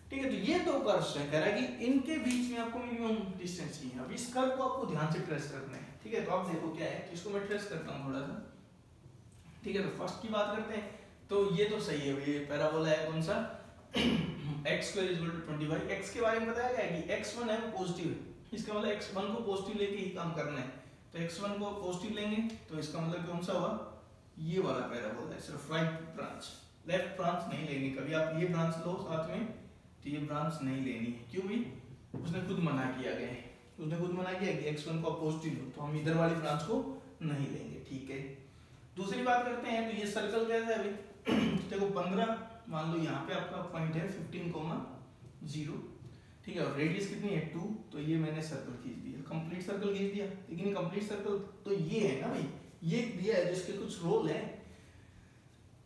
ठीक है। तो ये दो कर्व्स हैं, कह रहा है कि इनके बीच में आपको मिनिमम डिस्टेंस चाहिए। अब इस कर्व को आपको ध्यान से ट्रेस करना है, ठीक है। तो आप देखो क्या है, तो इसको मैं ट्रेस करता हूँ थोड़ा सा, ठीक है। तो फर्स्ट की बात करते हैं, तो ये तो सही है, ये पैराबोला है, कौन सा x² = 20y। x के बारे में बताया गया है कि x1 है वो पॉजिटिव है, इसका मतलब x1 को पॉजिटिव लेके ही काम करना है, तो x1 को पॉजिटिव लेंगे तो इसका मतलब कौन सा हुआ, ये वाला पैराबोला है, सिर्फ राइट ब्रांच, लेफ्ट ब्रांच नहीं लेनी। कभी आप ये ब्रांच लो साथ में तो ये ब्रांच नहीं लेनी है, क्यों भी, उसने खुद मना किया गया है, उसने खुद मना किया कि x1 को पॉजिटिव लो, तो हम इधर वाली ब्रांच को नहीं लेंगे, ठीक है। दूसरी बात करते हैं, तो ये सर्कल कैसा है अभी देखो 15 मान लो, यहाँ पे आपका पॉइंट है 15,0, ठीक है, और रेडियस कितनी है 2, तो ये मैंने सर्कल खींच दिया, कंप्लीट सर्कल खींच दिया। लेकिन कंप्लीट सर्कल तो ये है ना भाई, ये दिया है जिसके कुछ रोल है।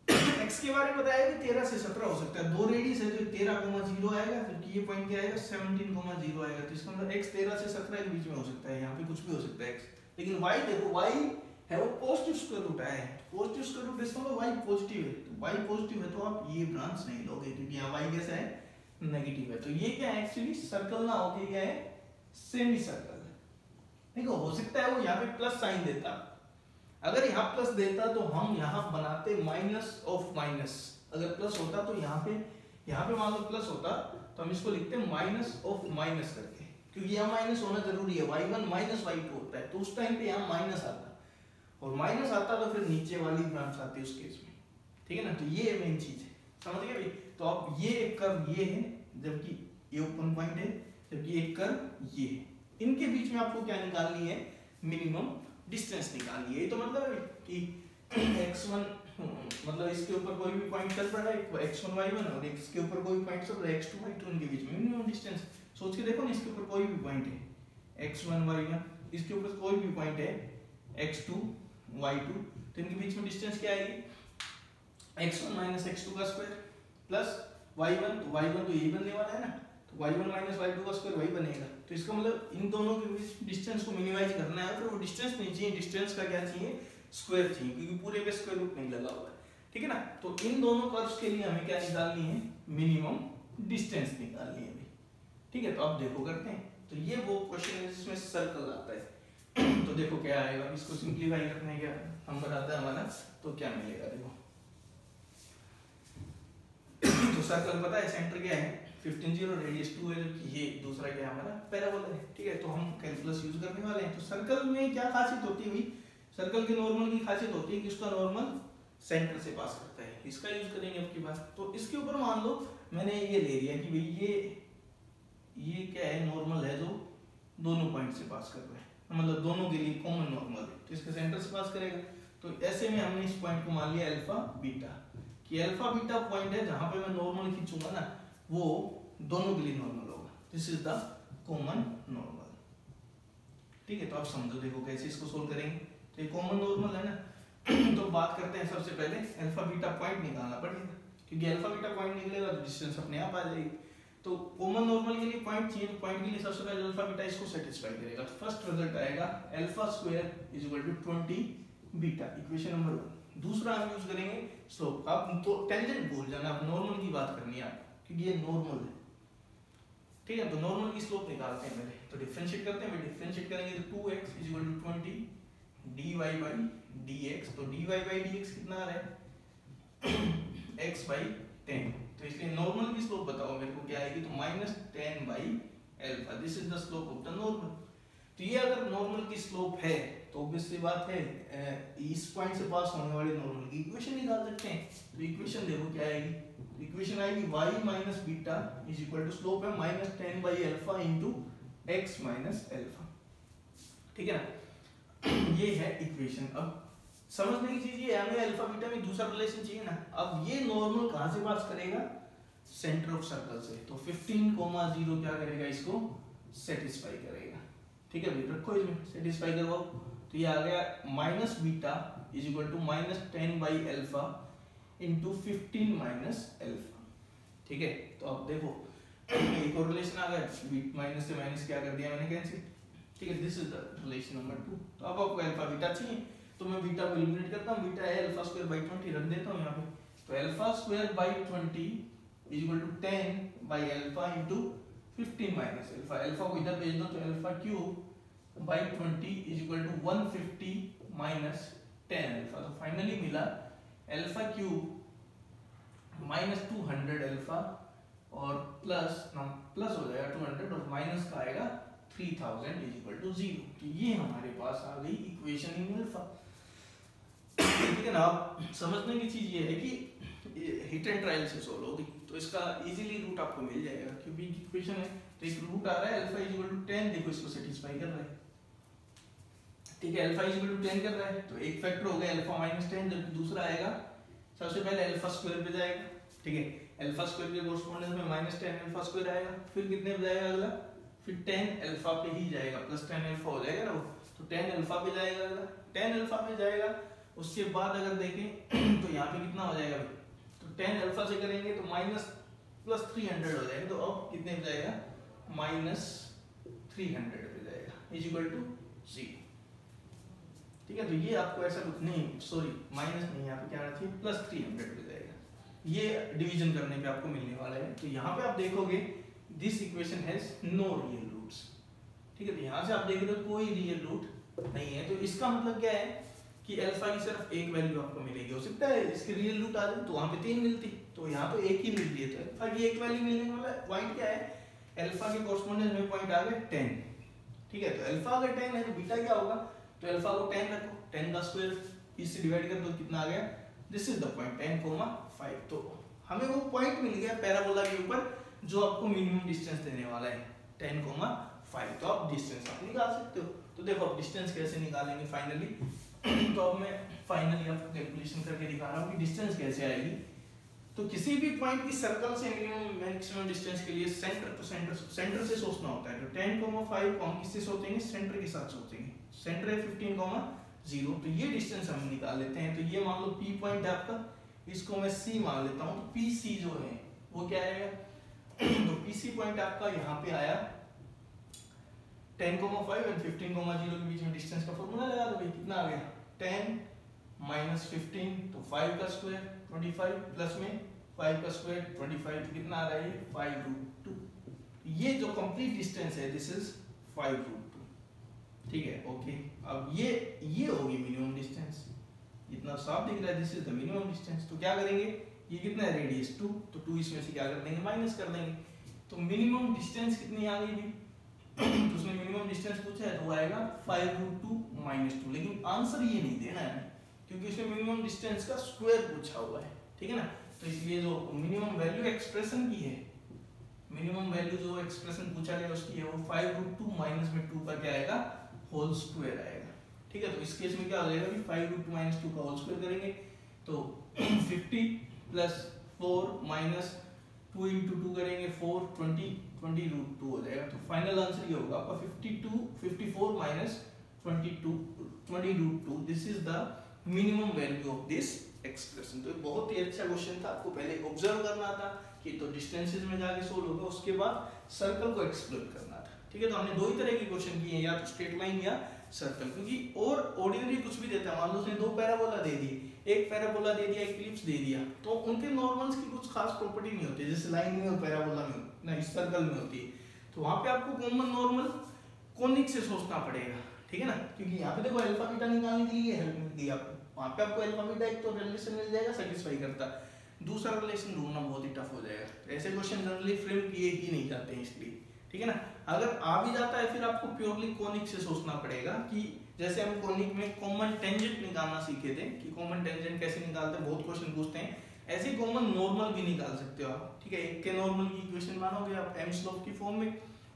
x के बारे में बताया कि 13 से 17 हो सकता है, दो रेडियस है तो 13,0 आएगा, जबकि ये पॉइंट क्या आएगा 17,0 आएगा। तो इसका मतलब x 13 से 17 के बीच में हो सकता है, यहाँ पे कुछ भी हो सकता है x। लेकिन y देखो, y है वो पॉजिटिव स्क्वायर रूट आया है, पॉजिटिव स्क्वायर रूट इसका मतलब y पॉजिटिव है, तो y पॉजिटिव है तो आप ये ब्रांच नहीं लोगे क्योंकि यहाँ y कैसा है नेगेटिव है। तो ये क्या है एक्चुअली सर्कल ना होके क्या है सेमी सर्कल है। देखो हो सकता है वो यहाँ पे प्लस साइन देता, अगर यहाँ प्लस देता तो हम यहाँ बनाते माइनस ऑफ माइनस, अगर प्लस होता तो यहाँ पे मान लो प्लस होता तो हम इसको लिखते माइनस ऑफ माइनस करके, क्योंकि यहाँ माइनस होना जरूरी है, y1 माइनस y2 होता है, तो उस टाइम पे यहाँ माइनस आता, और माइनस आता तो फिर नीचे वाली ब्रांच आती उस केस में, ठीक है ना। तो ये मेन चीज है, समझ गए भाई। तो अब ये एक कर्व ये है, जबकि ये ओपन पॉइंट है, जबकि एक कर्व ये है, इनके बीच में आपको क्या निकालनी है, मिनिमम डिस्टेंस निकालनी है। तो मतलब कि x1 मतलब इसके ऊपर कोई भी पॉइंट चल पड़ा है, x1 y1, और इसके ऊपर कोई पॉइंट चल रहा है x2 y2, उनके बीच में मिनिमम डिस्टेंस सोच के देखो ना, इसके ऊपर कोई भी पॉइंट है x1 y1, इसके ऊपर कोई भी पॉइंट है x2 y2, तो इनके बीच में डिस्टेंस क्या आएगी, x1 माइनस x2 का स्क्वायर प्लस y1, तो y1 तो यही बनने वाला है ना, तो y1 माइनस y2 का स्क्वायर वही बनेगा। तो इसका मतलब इन दोनों के बीच डिस्टेंस को मिनिमाइज करना है, फिर वो डिस्टेंस नहीं चाहिए, डिस्टेंस का क्या चाहिए, स्क्वायर चाहिए, क्योंकि पूरे पे स्क्वायर रूट नहीं लगा हुआ है, ठीक है ना। तो इन दोनों कर्व्स के लिए हमें क्या निकालनी है, मिनिमम डिस्टेंस निकालनी है, ठीक है। तो आप देखो करते हैं, तो ये वो क्वेश्चन है जिसमें सर्कल आता है। तो देखो क्या आएगा, इसको सिंप्लीफाई करने का नंबर आता है हमारा, तो क्या मिलेगा देखो। तो सर्कल पता है सेंटर क्या है 15 0, रेडियस 2 है, जबकि ये दूसरा क्या है हमारा पैराबोला है, ठीक है। तो हम कैलकुलस यूज करने वाले हैं। तो सर्कल में क्या खासियत होती है भाई, सर्कल के नॉर्मल की खासियत होती है कि उसका नॉर्मल सेंटर से पास करता है, इसका यूज करेंगे आपकी बात। तो इसके ऊपर मान लो मैंने ये ले लिया कि भाई ये क्या है, नॉर्मल है जो दोनों पॉइंट से पास कर रहा है, मतलब दोनों के लिए कॉमन नॉर्मल है, तो इसके सेंटर से पास करेगा। तो ऐसे में हमने इस पॉइंट को मान लिया अल्फा बीटा, कि अल्फा बीटा पॉइंट है जहां पे मैं नॉर्मल खींचूंगा ना वो दोनों के लिए नॉर्मल होगा, this is the common normal, ठीक है। तो आप समझो देखो कैसे इसको सोल्व करेंगे। तो ये कॉमन नॉर्मल है ना, तो बात करते हैं सबसे पहले अल्फा बीटा पॉइंट निकालना पड़ेगा, क्योंकि अल्फा बीटा पॉइंट निकलेगा तो डिस्टेंस अपने आप आ जाएगी। तो कॉमन नॉर्मल के लिए पॉइंट चाहिए, तो पॉइंट के लिए सबसे पहले अल्फा बीटा इसको सेटिस्फाई करेगा। तो फर्स्ट रिजल्ट आएगा alpha square is equal to 20 beta, equation number 1। दूसरा हम यूज करेंगे स्लोप, आप तो टेंजेंट भूल जाना, आप नॉर्मल की बात करनी है क्योंकि ये नॉर्मल है, ठीक है। तो नॉर्मल की स्लोप निकालते हैं पहले, तो डिफरेंशिएट करते हैं। डिफरेंशिएट करेंगे तो 2x is equal to 20 dy by dx, तो dy by dx कितना आ रहा है x by 10, तो इसलिए नॉर्मल की स्लोप बताओ मेरे को क्या आएगी, तो -10 by alpha, this is the slope of the normal. तो ये अगर नॉर्मल की स्लोप है तो ऑब्वियस सी बात है इस पॉइंट से पास होने वाले नॉर्मल की इक्वेशन निकाल सकते हैं। तो इक्वेशन देखो क्या आएगी, इक्वेशन आएगी y minus beta is equal to slope है -10 by alpha into x minus alpha, ठीक है ना। ये है इक्वेशन। अब समझने की चीज ये है, हमें अल्फा बीटा में दूसरा रिलेशन चाहिए ना। अब ये नॉर्मल कहां से पास करेगा, सेंटर ऑफ सर्कल से, तो 15,0 क्या करेगा, इसको सेटिस्फाई करेगा, ठीक है भाई। रखो इसमें सेटिस्फाई करवाओ, तो ये आ गया minus beta is equal to -10 by alpha into 15 minus alpha, ठीक है। तो अब देखो एक और रिलेशन आ गया, माइनस से माइनस क्या कर दिया मैंने, कैंसिल, ठीक है। This is the relation number 2। तो अब आपको अल्फा बीटा चाहिए, तो मैं बीटा को एलिमिनेट करता हूं, बीटा है अल्फा स्क्वायर बाय 20 रख देता हूं यहां पे। तो alpha square by 20 is equal to 10 by alpha into 15 minus alpha, alpha को इधर भेज दो तो alpha cube by 20 is equal to 150 minus 10 alpha. तो फाइनली मिला अल्फा क्यूब माइनस 200 अल्फा और प्लस हो जाएगा 200 और माइनस का आएगा 3000 इज इक्वल टू 0। तो ये हमारे पास आ गई इक्वेशन इन अल्फा, ठीक है ना। आप समझने की चीज ये है कि हिट एंड ट्रायल से सोल्व होगी, तो इसका इजीली रूट आपको मिल जाएगा, क्योंकि इक्वेशन है तो एक रूट आ रहा है अल्फा इज इक्वल टू 10, देखो इसको सेटिस्फाई कर रहा है, ठीक है। अल्फा इज इक्वल टू 10 कर रहा है, तो एक फैक्टर हो गया अल्फा माइनस 10, जबकि दूसरा आएगा सबसे पहले अल्फा स्क्वायर पे जाएगा, ठीक है। अल्फा स्क्वायर के कोरेस्पोंडेंस में -10 अल्फा स्क्वायर आएगा, फिर कितने पे जाएगा अगला, फिर 10 अल्फा पे ही जाएगा, +10 अल्फा हो जाएगा ना वो। तो टेन अल्फा पे जाएगा, टेन अल्फा पे जाएगा। उसके बाद अगर देखें तो यहाँ पे कितना हो जाएगा भाई, तो टेन अल्फा से करेंगे तो माइनस प्लस 300 हो जाएगा, तो अब कितने पे जाएगा, माइनस 300 पे जाएगा इज इक्वल टू 0। ठीक है, तो ये आपको ऐसा कुछ नहीं, सॉरी माइनस नहीं, यहाँ पे क्या आना चाहिए, प्लस 300 पे जाएगा। ये डिवीजन करने पे आपको मिलने वाला है। तो यहाँ पे आप देखोगे this equation has no real roots. ठीक है, तो यहाँ से आप देख रहे हो कोई रियल रूट नहीं है, तो इसका मतलब क्या है कि अल्फा की सिर्फ एक वैल्यू आपको मिलेगी। हो सकता है इसके रियल रूट आ जाए तो वहाँ पे 3 मिलती, तो यहाँ तो एक ही मिल रही है, तो अल्फा की एक वैल्यू मिलने वाला है। पॉइंट क्या है, अल्फा के कोरेस्पोंडेंस में पॉइंट आ गए 10। ठीक है, तो अल्फा अगर 10 है तो बीटा क्या होगा, तो अल्फा को 10 रखो, 10 का स्क्वायर इससे डिवाइड कर दो, कितना आ गया, दिस इज द पॉइंट 10,5। तो हमें वो पॉइंट मिल गया पैराबोला के ऊपर जो आपको मिनिमम डिस्टेंस देने वाला है 10,5। तो आप डिस्टेंस आप निकाल सकते हो। तो देखो आप डिस्टेंस कैसे निकालेंगे फाइनली तो अब मैं फाइनली आपको कैलकुलेशन करके दिखा रहा हूँ कि डिस्टेंस कैसे आएगी। तो किसी भी पॉइंट की सर्कल से मिनिमम मैक्सिमम डिस्टेंस के लिए सेंटर टू सेंटर से सोचना होता है। तो 10,5 को हम किससे सोचेंगे, सेंटर के साथ सोचेंगे। सेंटर है 15,0, तो ये डिस्टेंस हम निकाल लेते हैं। तो ये मान लो P पॉइंट है आपका, इसको मैं C मान लेता हूँ। तो PC जो है वो क्या आएगा, तो PC पॉइंट आपका यहाँ पे आया 10,5 और 15,0 के बीच में डिस्टेंस का फॉर्मूला लगा दो भाई, कितना आ गया 10 माइनस 15, तो 5 का स्क्वायर 25 प्लस में 5 का स्क्वायर 25, तो कितना आ रहा है 5√2। ये जो कंप्लीट डिस्टेंस है दिस इज 5√2। ठीक है, ओके। अब ये होगी मिनिमम डिस्टेंस, इतना साफ दिख रहा है, this is the minimum distance. तो क्या करेंगे, ये कितना है रेडियस 2, तो 2 इसमें से क्या कर देंगे, माइनस कर देंगे। तो मिनिमम डिस्टेंस कितनी आ गई भी तो उसने मिनिमम डिस्टेंस पूछा है तो वो आएगा 5√2 माइनस 2। लेकिन आंसर ये नहीं देना है क्योंकि उसने मिनिमम डिस्टेंस का स्क्वायर पूछा हुआ है। ठीक है ना, तो इसलिए जो मिनिमम वैल्यू एक्सप्रेशन की है, मिनिमम वैल्यू जो एक्सप्रेशन पूछा गया उसकी है वो 5√2 माइनस में 2 का क्या आएगा, होल स्क्वायर आएगा। ठीक है, तो इस केस में क्या हो जाएगा कि 5√2 माइनस 2 का होल स्क्वायर करेंगे तो 50 प्लस 4 माइनस 2 इंटू 2 करेंगे 4, 20√2 हो जाएगा। तो फाइनल आंसर ये होगा आपका 54 minus 20√2। This is the minimum value of this expression. तो बहुत ही अच्छा क्वेश्चन था, आपको पहले ऑब्जर्व करना था कि तो डिस्टेंसेस में जाके सोल्व होगा, उसके बाद सर्कल को एक्सप्लोर करना था। ठीक है, तो हमने दो ही तरह के क्वेश्चन किए हैं, या तो स्ट्रेट लाइन या सर्कल। क्योंकि और ऑर्डिनरी कुछ भी देता है, मान लो उसने 2 पैराबोला दे दिए, एक पैराबोला दे दिया, एक इलिप्स दे दिया, तो उनके नॉर्मल्स की कुछ खास प्रॉपर्टी नहीं होती जैसे लाइन में और पैराबोला में ना इस सर्कल में होती है। तो वहां पे आपको कॉमन नॉर्मल कोनिक से सोचना पड़ेगा। ठीक है ना, क्योंकि यहाँ पे देखो अल्फा बीटा निकालने के लिए हेल्प मिलती है आपको। वहां पे आपको अल्फा बीटा एक तो रिलेशन मिल जाएगा, सेटिस्फाई करता, दूसरा रिलेशन ढूंढना बहुत ही टफ हो जाएगा। ऐसे क्वेश्चन जनरली फ्रेम किए ही नहीं जाते हैं इसलिए। ठीक है ना, अगर आ भी जाता है फिर आपको प्योरली कोनिक से सोचना पड़ेगा कि जैसे हम कोनिक में कॉमन टेंजेंट निकालना सीखे थे कि कॉमन टेंजेंट कैसे निकालते हैं, बहुत क्वेश्चन पूछते हैं, ऐसे कॉमन नॉर्मल भी निकाल सकते हो आप। ठीक है, एक के नॉर्मल की इक्वेशन मानोगे आप m स्लोप की फॉर्म में।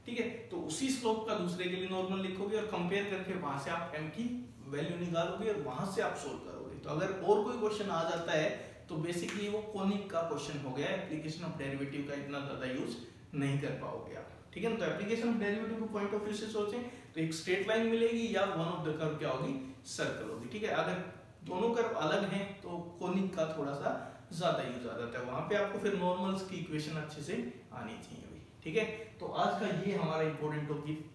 ठीक है, तो उसी स्लोप का दूसरे के लिए नॉर्मल लिखोगे और कंपेयर करके वहां से आप m की वैल्यू निकालोगे और वहां से आप सोल्व करोगे। तो अगर और कोई क्वेश्चन आ जाता है तो बेसिकली वो कोनिक का क्वेश्चन हो गया, एप्लीकेशन ऑफ डेरिवेटिव का इतना ज्यादा यूज नहीं कर पाओगे आप। ठीक है ना, तो एप्लीकेशन ऑफ डेरिवेटिव को पॉइंट ऑफ व्यू से सोचें तो एक स्ट्रेट लाइन मिलेगी या वन ऑफ द कर्व क्या होगी, सर्कल होगी। ठीक है, अगर दोनों कर्व अलग हैं तो कोनिक का थोड़ा सा ज्यादा यूज आ जाता है, वहां पे आपको फिर नॉर्मल्स की इक्वेशन अच्छे से आनी चाहिए। ठीक है, तो आज का ये हमारा इंपॉर्टेंट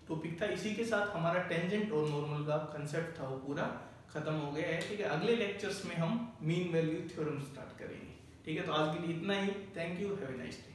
टॉपिक था। इसी के साथ हमारा टेंजेंट और नॉर्मल का कंसेप्ट था वो पूरा खत्म हो गया है। ठीक है, अगले लेक्चर्स में हम मीन वैल्यू थ्योरम स्टार्ट करेंगे। ठीक है, तो आज के लिए इतना ही। Thank you, have a nice day.